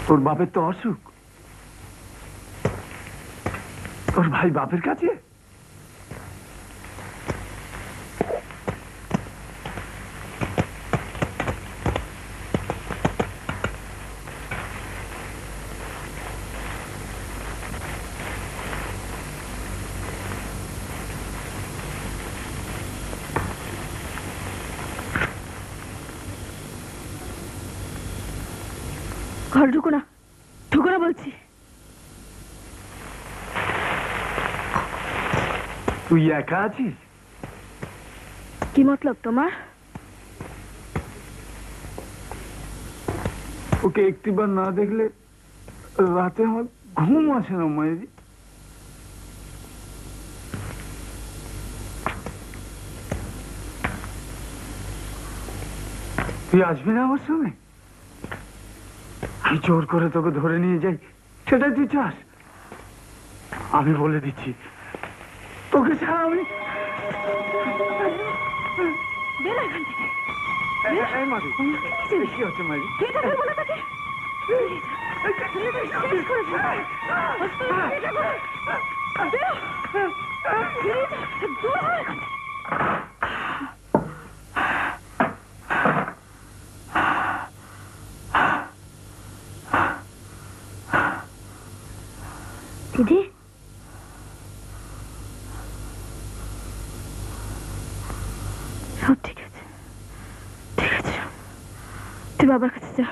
তোর বাপের তো অসুখ, তোর ভাই বাপের কাছে। ঘর ঢুকো না, ঢুকো না বলছি। তুই একা আছিস? কি মতলব তোমার? ওকে একটিবার না দেখলে রাতে আমার ঘুম আসে না মায়েরি। তুই আসবি না আমার সঙ্গে? আমি জোর করে তোকে ধরে নিয়ে যাই, সেটাই তুই চাস? আমি বলে দিচ্ছি, তোকে ছাড়া আমি। বেরো এখান থেকে। এই মাদি, কি হচ্ছে মাদি? এটা বের বলে তাকে। শেষ করে ফেলো। এটা করো। বেরো। দূর হও এখান থেকে। দিদি সব ঠিক আছে, ঠিক আছে, তুই বাবার কাছে যা।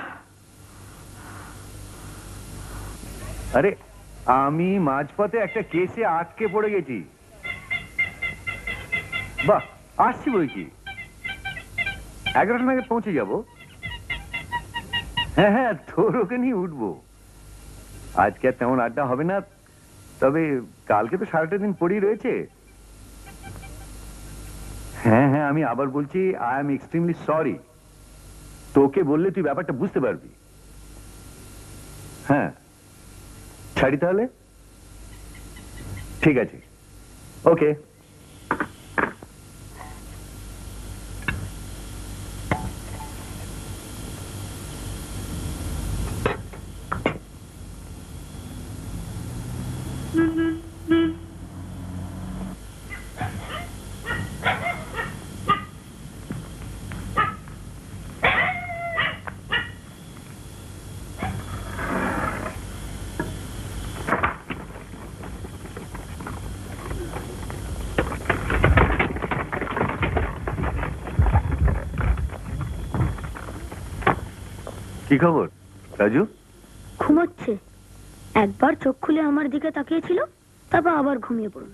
আরে আমি মাঝপথে একটা কেসে আটকে পড়ে গেছি। বাহ, আসছি বই কি 11টা নাগাদ পৌঁছে যাব। হ্যাঁ হ্যাঁ, তোর ওকে নিয়ে উঠবো। আজকে আর তেমন আড্ডা হবে না, তবে কালকে তো সারাটা দিন পড়েই রয়েছে। হ্যাঁ হ্যাঁ, আমি আবার বলছি, আই এম এক্সট্রিমলি সরি। তোকে বললে তুই ব্যাপারটা বুঝতে পারবি। হ্যাঁ, ছাড়ি তাহলে? ঠিক আছে, ওকে। কি খবর রাজু? ঘুমোচ্ছে। একবার চোখ খুলে আমার দিকে তাকিয়েছিল, তারপর আবার ঘুমিয়ে পড়ল।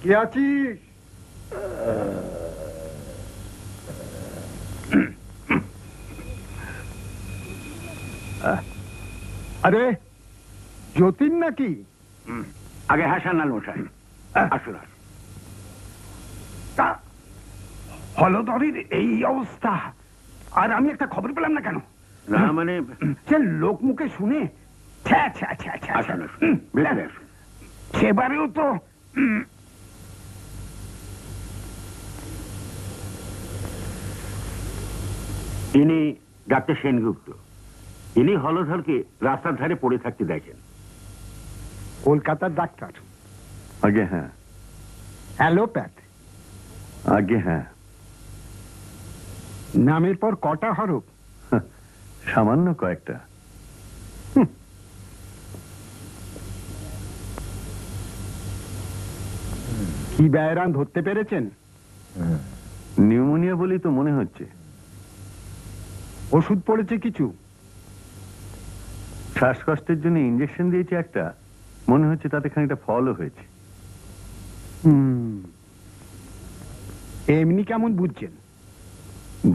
কি আছিস? আরে যতীন নাকি? আগে হাসান আল মশাই, আসুন আসুন। হলধরের এই অবস্থা, আর আমি একটা খবর পেলাম না কেন? না মানে সে লোক মুখে শুনে ছ্যা ছ্যা ছ্যা ছ্যা ছ্যা। আসুন আসুন, ভেতরে আসুন। সেবারেও তো ইনি ডাক্তার সেনগুপ্ত। ইনি হলধরকে রাস্তার ধারে পড়ে থাকতে দেখেন। কলকাতার ডাক্তার? আগে হ্যাঁ। অ্যালোপ্যাথ? আগে হ্যাঁ। নামের পর কটা হরফ? সামান্য কয়েকটা। কি ব্যয়রান ধরতে পেরেছেন? নিউমোনিয়া বলেই তো মনে হচ্ছে। ওষুধ পড়েছে কিছু? শ্বাসকষ্টের জন্য ইঞ্জেকশন দিয়েছে একটা, মনে হচ্ছে তাতে খানিকটা ফলও হয়েছে। এমনি কেমন বুঝছেন?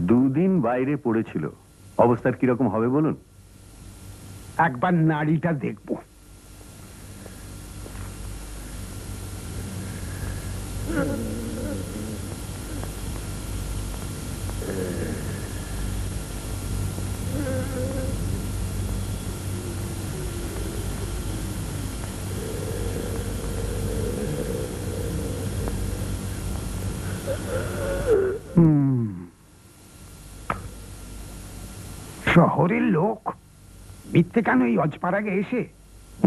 2 দিন বাইরে পড়েছিল, অবস্থার কিরকম হবে বলুন? একবার নাড়িটা দেখব। শহরের লোক মিথ্যে কেন এই অজপাড়াগে এসে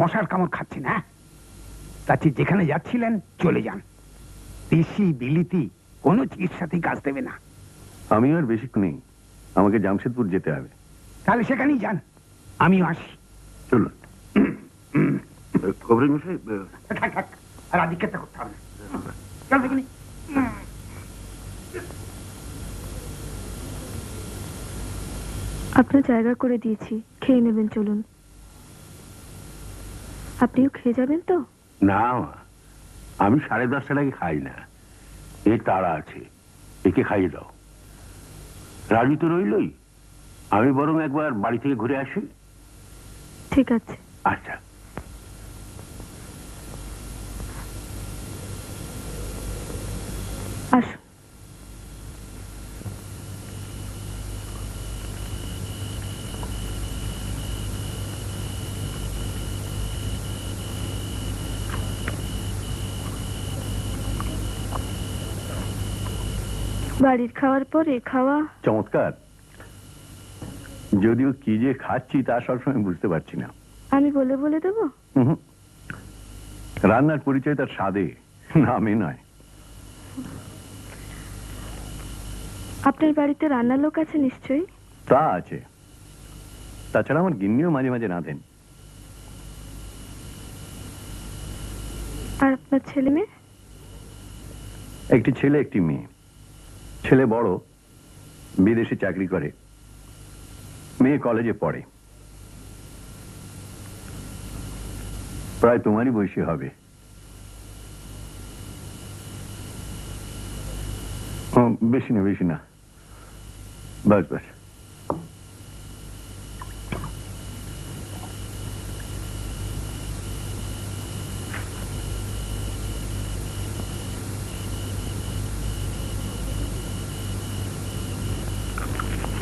মশার কামড় খাচ্ছে না? তাছি যেখানে যাচ্ছিলেন চলে যান। দেশি বিলিতি কোনো চিকিৎসাতেই কাজ দেবে না। আমিও আর বেশিক্ষণ নেই, আমাকে জামশেদপুর যেতে হবে। তাহলে সেখানেই যান, আমিও আসি। চলুন। খবরের মশাই, থাক থাক, আর আদিক্ষেতা করতে হবে না। চল দেখিনি। আপনার জায়গা করে দিয়েছি, খেয়ে নেবেন, চলুন। আপনিও খেয়ে যাবেন তো? না আমি 10:30টার আগে খাই না, এর তাড়া আছে, একে খাইয়ে দাও। রাজু তো রইলই, আমি বরং একবার বাড়ি থেকে ঘুরে আসি। ঠিক আছে। আচ্ছা। আসুন। বাড়ির খাওয়ার পরে খাওয়া চমৎকার, যদিও কি যে খাচ্ছি তা সবসময় বুঝতে পারছি না। আমি বলে বলে দেবো? হুম, রান্নার পরিচয় তার স্বাদে, নামে নয়। আপনার বাড়িতে রান্নার লোক আছে নিশ্চয়ই? তা আছে, তাছাড়া আমার গিন্নিও মাঝে মাঝে রাঁধেন। আর আপনার ছেলে মেয়ে? একটি ছেলে একটি মেয়ে। ছেলে বড়, বিদেশে চাকরি করে, মেয়ে কলেজে পড়ে। প্রায় তোমারই বয়সী হবে। ও, বেশি না বেশি না, বাস বাস।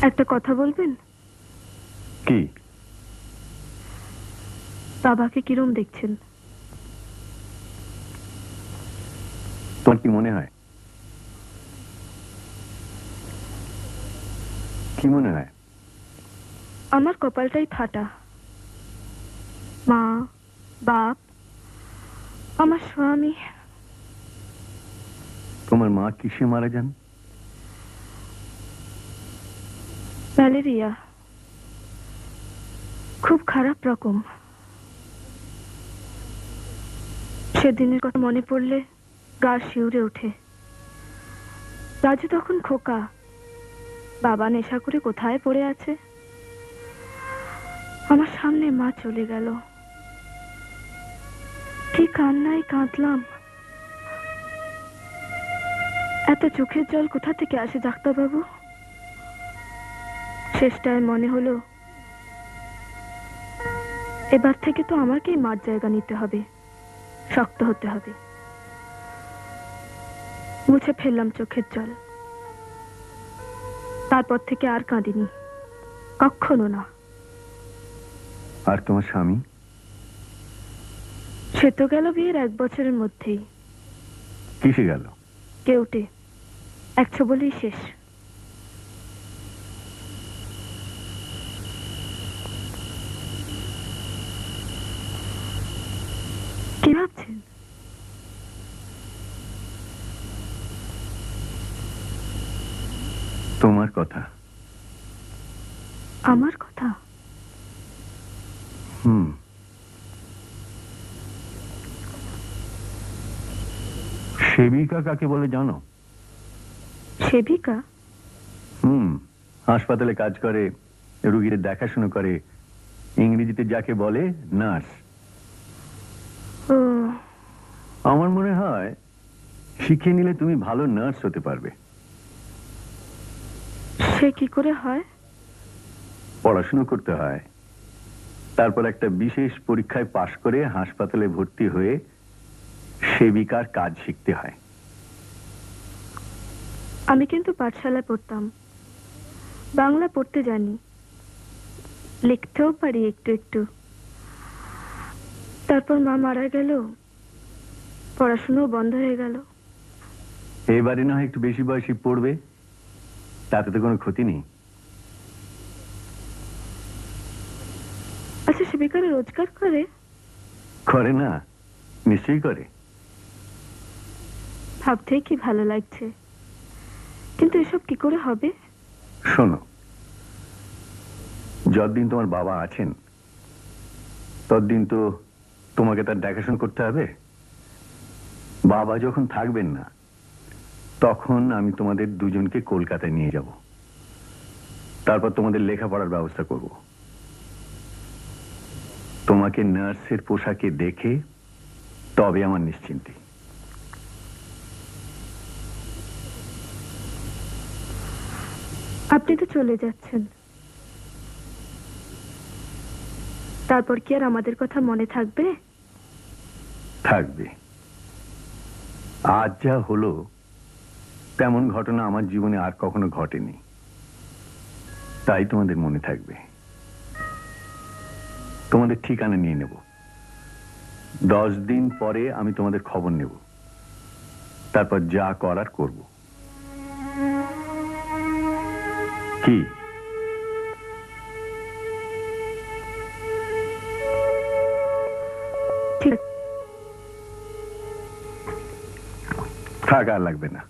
একটা কথা বলবেন? কি? বাবাকে কিরম দেখছেন? তোমার কি মনে হয়? কি মনে হয়? আমার কপালটাই ফাটা। মা, বাপ, আমার স্বামী। তোমার মা কিসে মারা যান? ম্যালেরিয়া, খুব খারাপ রকম। সেদিনের কথা মনে পড়লে গা শিউরে ওঠে। রাজু তখন খোকা, বাবা নেশা করে কোথায় পড়ে আছে। আমার সামনে মা চলে গেল, কি কান্নায় কাঁদলাম। এত চোখের জল কোথা থেকে আসে ডাক্তারবাবু? শেষটায় মনে হলো এবার থেকে তো আমাকেই মার জায়গা নিতে হবে, শক্ত হতে হবে। মুছে ফেললাম চোখের জল। তারপর থেকে আর কাঁদিনি, কখনো না। আর তোমার স্বামী? সে তো গেল বিয়ের 1 বছরের মধ্যেই। কিসে গেল? কেউটে, 100 বলেই শেষ। কি ভাবছেন? তোমার কথা। আমার কথা? হুম। সেবিকা কাকে বলে জানো? সেবিকা? হুম, হাসপাতালে কাজ করে, রুগীদের দেখাশোনা করে, ইংরেজিতে যাকে বলে নার্স। ও, আমার মনে হয় শিখে নিলে তুমি ভালো নার্স হতে পারবে। সে কি করে হয়? পড়াশুনো করতে হয়, তারপর একটা বিশেষ পরীক্ষায় পাশ করে হাসপাতালে ভর্তি হয়ে সেবিকার কাজ শিখতে হয়। আমি কিন্তু পাঠশালায় পড়তাম, বাংলা পড়তে জানি, লিখতেও পারি একটু একটু। তারপর মা মারা গেল, পড়াশুনোও বন্ধ হয়ে গেল। এবারে না হয় একটু বেশি বয়সী পড়বে, তাতে তো কোনো ক্ষতি নেই। আচ্ছা, সেবিকারা রোজগার করে? করে না? নিশ্চয়ই করে। ভাবতেই কি ভালো লাগছে, কিন্তু এসব কি করে হবে? শোনো, যতদিন তোমার বাবা আছেন ততদিন তো তোমাকে তার দেখাশোনা করতে হবে। বাবা যখন থাকবেন না তখন আমি তোমাদের দুজনকে কলকাতায় নিয়ে যাব, তারপর তোমাদের লেখাপড়ার ব্যবস্থা করব। তোমাকে নার্সের পোশাকে দেখে তবে আমার নিশ্চিন্তি। আপনি তো চলে যাচ্ছেন, তারপর কি আর আমাদের কথা মনে থাকবে? থাকবে। আজ যা হলো তেমন ঘটনা আমার জীবনে আর কখনো ঘটেনি, তাই তোমাদের মনে থাকবে। তোমাদের ঠিকানা নিয়ে নেব, 10 দিন পরে আমি তোমাদের খবর নেব, তারপর যা করার করব। কি ঠিক আছে। থাক, আর লাগবে না।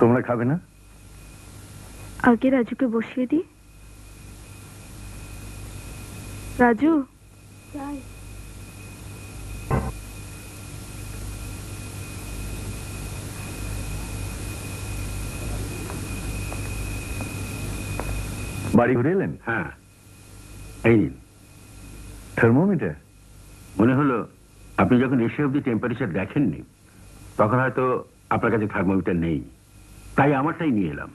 তোমরা খাবে না? আগে রাজুকে বসিয়ে দি। রাজু, বাড়ি ঘুরে এলেন? হ্যাঁ, এই নিন। থার্মোমিটার? মনে হলো আপনি যখন এসে অব্দি টেম্পারেচার দেখেননি, তখন হয়তো আপনার কাছে থার্মোমিটার নেই, তাই আমারটাই নিয়ে এলাম।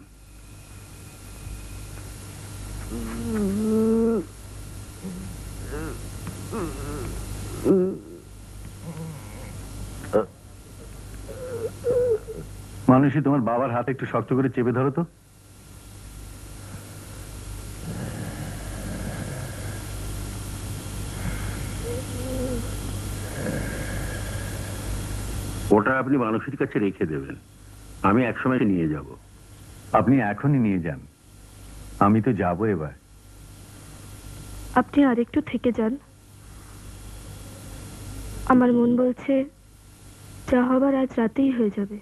মানুষই, তোমার বাবার হাতে একটু শক্ত করে চেপে ধরো তো। ওটা আপনি মানুষের কাছে রেখে দেবেন, আমি একসময় নিয়ে যাব। আপনি এখনই নিয়ে যান, আমি তো যাবো এবার। আপনি আরেকটু থেকে যান। আমার মন বলছে যা হবার আজ রাতেই হয়ে যাবে।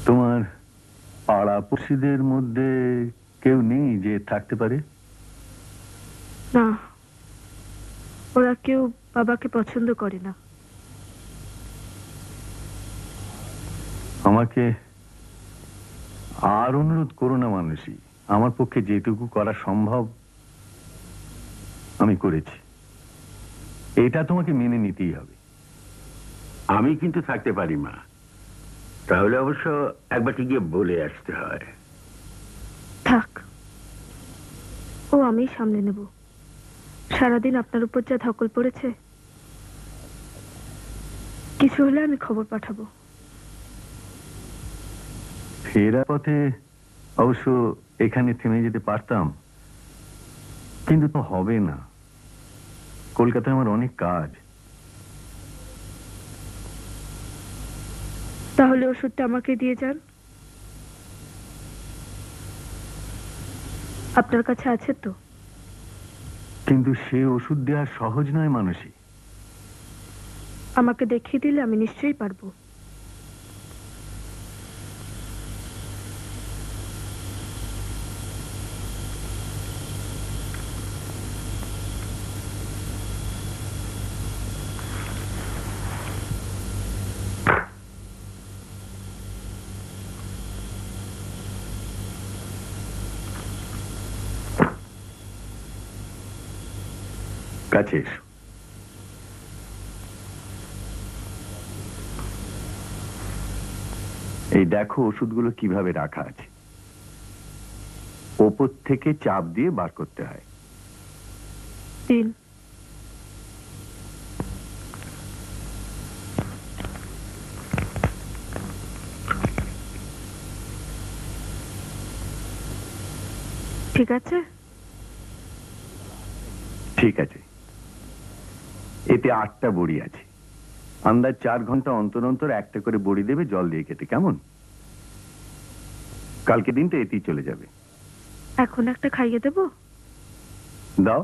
তোমার পাড়া পড়শিদের মধ্যে কেউ নেই যে থাকতে পারে? না, ওরা কেউ বাবাকে পছন্দ করে না। আমাকে আর অনুরোধ করো না মানুষই, আমার পক্ষে যেটুকু করা সম্ভব আমি করেছি, এটা তোমাকে মেনে নিতেই হবে। আমি কিন্তু থাকতে পারি মা, তাহলে অবশ্য একবারটি গিয়ে বলে আসতে হয়। থাক, ও আমি সামলে নেব। সারাদিন আপনার উপর যা ধকল পড়েছে, কিছু হলে আমি খবর পাঠাবো। ফেরা পথে অবশ্য এখানে থেমে যেতে পারতাম, কিন্তু তো হবে না। কলকাতায় আমার অনেক কাজ। তাহলে ওষুধটা আমাকে দিয়ে যান। আপনার কাছে আছে তো? কিন্তু সে ওষুধ দেওয়া সহজ নয় মানুষই। আমাকে দেখিয়ে দিলে আমি নিশ্চয়ই পারবো। কাছে এসো। এই দেখো ওষুধগুলো কিভাবে রাখা আছে, ওপর থেকে চাপ দিয়ে বার করতে হয়। দিন। ঠিক আছে? ঠিক আছে। এতে 8টা বড়ি আছে, আন্দাজ 4 ঘন্টা অন্তর অন্তর একটা করে বড়ি দেবে জল দিয়ে কেটে, কেমন? কালকে দিনটা এতেই চলে যাবে। এখন একটা খাইয়ে দেবো? দাও।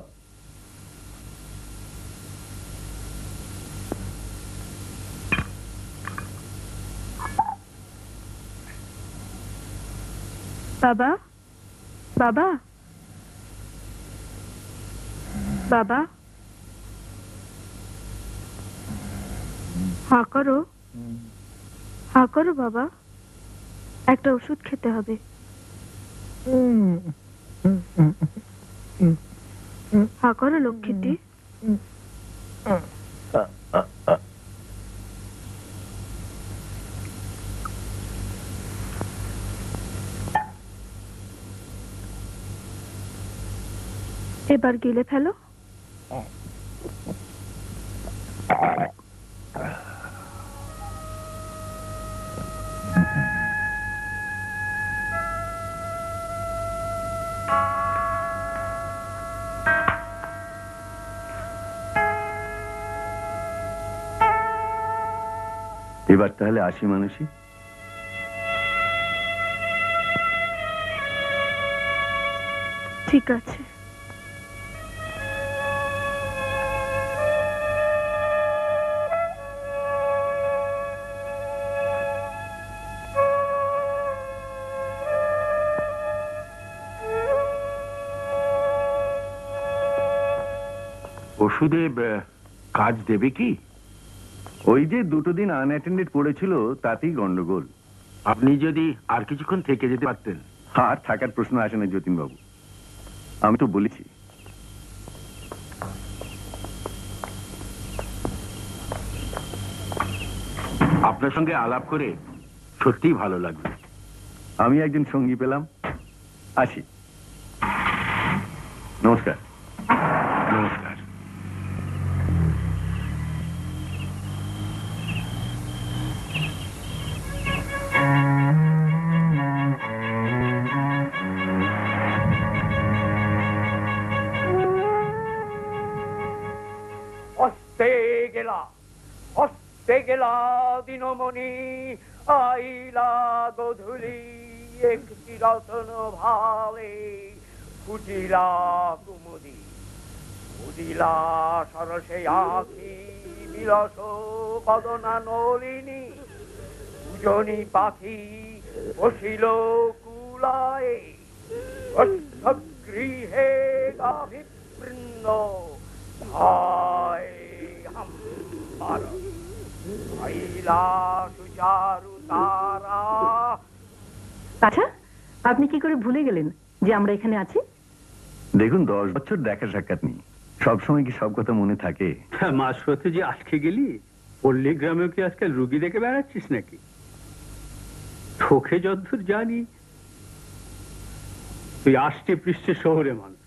বাবা, বাবা, বাবা, হাঁ করো, হাঁ করো বাবা, একটা ওষুধ খেতে হবে। হাঁ করো লক্ষ্মীটি। এবার গিলে ফেলো। এবার তাহলে আসি মানুষই। ঠিক আছে। ওষুধে কাজ দেবে কি? ওই যে 2 দিন আনঅ্যাটেন্ডেড পড়েছিল তাতেই গন্ডগোল। আপনি যদি আর কিছুক্ষণ থেকে যেতে পারতেন। আর থাকার প্রশ্ন আসে না যতীন বাবু, আমি তো বলেছি। আপনার সঙ্গে আলাপ করে সত্যিই ভালো লাগলো। আমি একজন সঙ্গী পেলাম। আসি, নমস্কার। নমস্কার। হস্তে গেলা দিনমণি, আইলা গধূলি, একটি রতন ভালে ফুটিলা কুমুদি, উদিলা সরসে আঁখি, বিলস কদনা নলিনী, দুজনী পাখি বসিল কুলায়, গৃহে গাভিবৃন্দ ভাই হাম্বার, আইলা সুচারু তারা। আচ্ছা, আপনি কি করে ভুলে গেলেন যে আমরা এখানে আছি? দেখুন, 10 বছর দেখা সাক্ষাৎ নেই, সবসময় কি সব কথা মনে থাকে? মাঝপথে যে আজকে গেলি, পল্লী গ্রামে কি আজকাল রুগী দেখে বেড়াচ্ছিস নাকি? তোকে যতদূর জানি তুই আষ্টে পৃষ্ঠে শহরে মানুষ,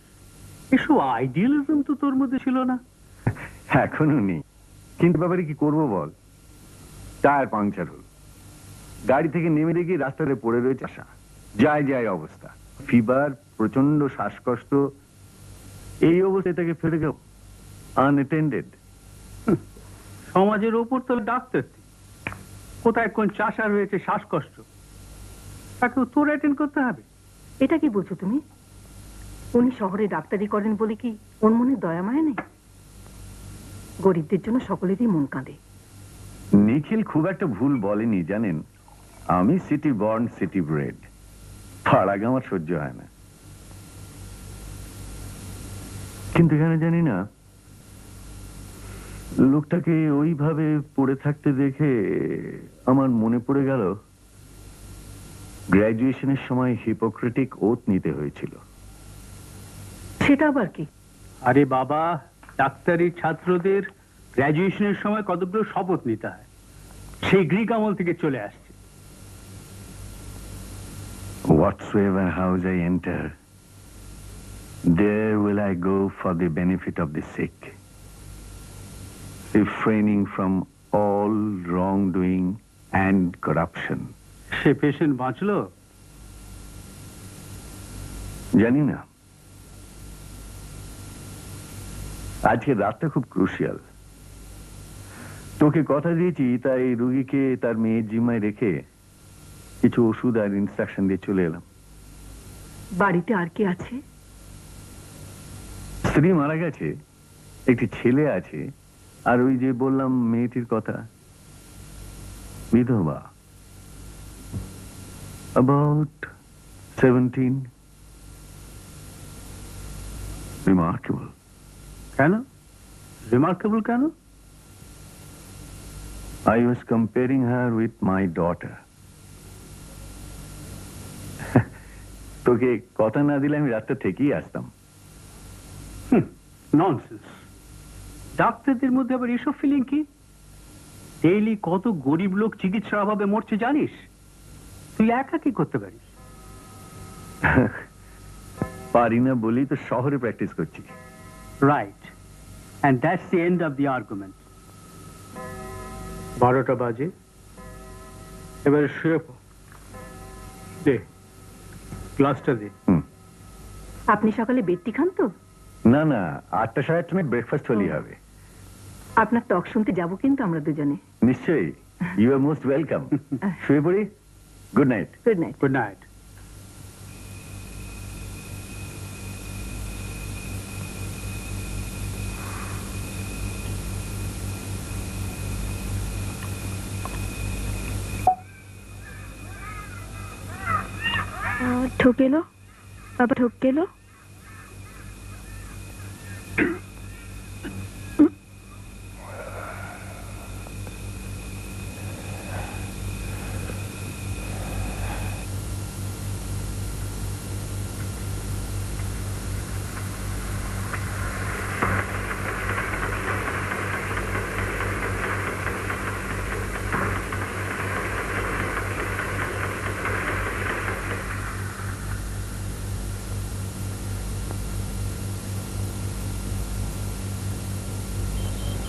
এসব আইডিয়ালিজম তো তোর মধ্যে ছিল না। এখনো নেই, কিন্তু ব্যাপারে কি করব বল। টায়ার পাংচার হল, গাড়ি থেকে নেমে দেখি রাস্তাতে পড়ে রয়েছে আশা, যায় যায় অবস্থা, ফিভার, প্রচন্ড শ্বাসকষ্ট। এই অবস্থায় তাকে ফেলে গেল আনঅ্যাটেন্ডেড। সমাজের ওপর তো ডাক্তার, কোথায় কোন চাষার হয়েছে শ্বাসকষ্ট, তাকেও তোর অ্যাটেন্ড করতে হবে। এটা কি বলছো তুমি? উনি শহরে ডাক্তারি করেন বলে কি ওর মনে দয়া মায়া নেই? গরিবদের জন্য সকলেরই মন কাঁদে। নিখিল খুব একটা ভুল বলেনি জানেন। আমি সিটি বর্ন সিটি ব্রেড, পাড়াগে আমার সহ্য হয় না। কিন্তু এখানে জানি না, লোকটাকে ওইভাবে পড়ে থাকতে দেখে আমার মনে পড়ে গেল গ্র্যাজুয়েশনের সময় হিপোক্রেটিক ওথ নিতে হয়েছিল। সেটা আবার কি? আরে বাবা, ডাক্তারি ছাত্রদের গ্র্যাজুয়েশনের সময় কতগুলো শপথ নিতে হয়, সেই গ্রিক আমল থেকে চলে আসছে। Whatsoever house I enter, there will I go for the benefit of the sick, refraining from all wrongdoing and corruption. সে পেশেন্ট বাঁচলো? জানি না। আজকে রাতটা খুব ক্রুশিয়াল। তোকে কথা দিয়েছি, তাই রুগীকে তার মেয়ের জিম্মায় রেখে কিছু ওষুধ আর ইনস্ট্রাকশন দিয়ে চলে এলাম। বাড়িতে আর কে আছে? স্ত্রী মারা গেছে, একটি ছেলে আছে, আর ওই যে বললাম মেয়েটির কথা, বিধবা, about 17. Remarkable. কেন রিমার্কেবল কেন? I was comparing her with my daughter. তোকে কথা না দিলে আমি রাতটা থেকেই আসতাম। ননসেন্স। ডাক্তারদের মধ্যে আবার এসব ফিলিং কি? ডেইলি কত গরিব লোক চিকিৎসার অভাবে মরছে জানিস? তুই একা কি করতে পারিস? পারি না বলেই তো শহরে প্র্যাকটিস করছি। Right, and that's the end of the argument. 12টা বাজে, এবারে শুয়ে পড়। দে গ্লাসটা দে। আপনি সকালে বেডটি খান তো? না না, 8টা সাড়ে 8টায় ব্রেকফাস্ট হলেই হবে। আপনার টক শুনতে যাব কিন্তু আমরা দুজনে। নিশ্চয়ই। You are most welcome. শুয়ে পড়ি। Good night. Good night. Good night. ঠকেলো বাবা, ঠকেলো।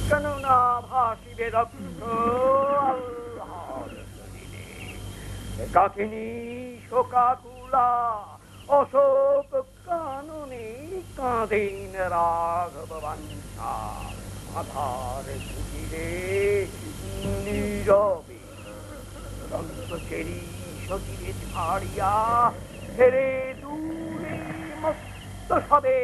কেননা ভাসিবে রক্ত আল্লাহর জমিনে। কাকিনী শোকাকুলা অশোক কাননে কাঁদেন রাঘব বাঞ্ছা। আধার কুটিরে নীরবে দন্ত চেরি সতীরে ছাড়িয়া ফেরে দূরে মস্ত সবে।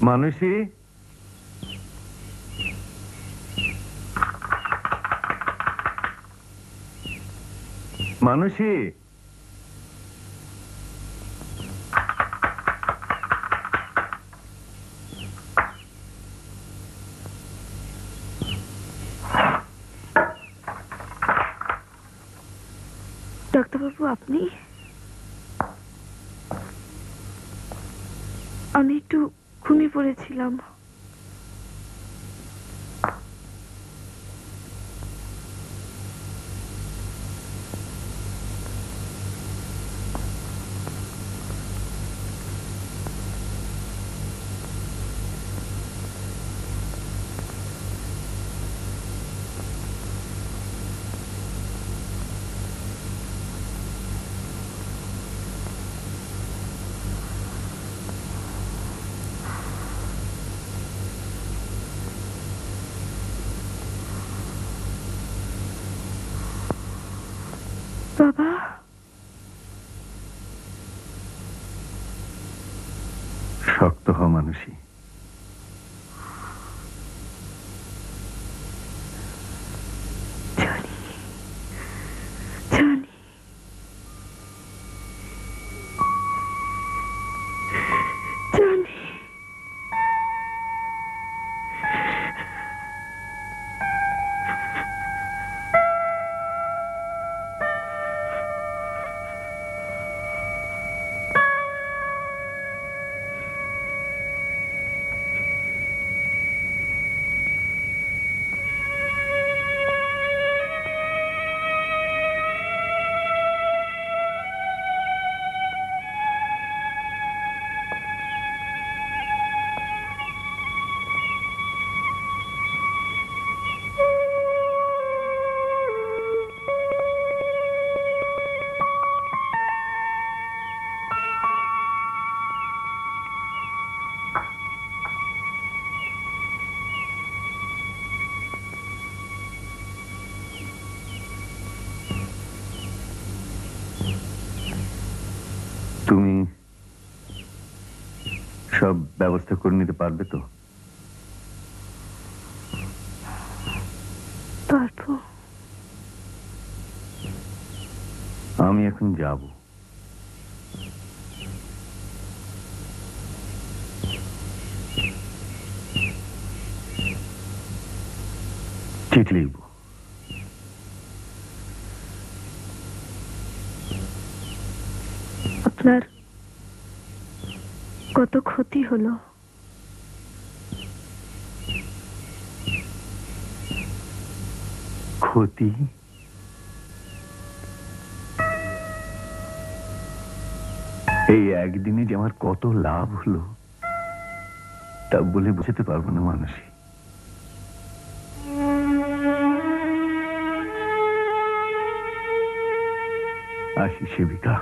মানুষী, মানুষী, ডাক্তারবাবু আপনি? আমি একটু ঘুমিয়ে পড়েছিলাম। বাবা, শক্ত হ মানুষী। Johnny, Johnny, Johnny. ব্যবস্থা করে নিতে পারবে তো? পারবো। আমি এখন যাব। চিঠি লিখব। আপনার কত ক্ষতি হলো? ক্ষতি? এই একদিনে যে আমার কত লাভ হলো তা বলে বুঝতে পারবো না মানুষই। আসি সেবিকা।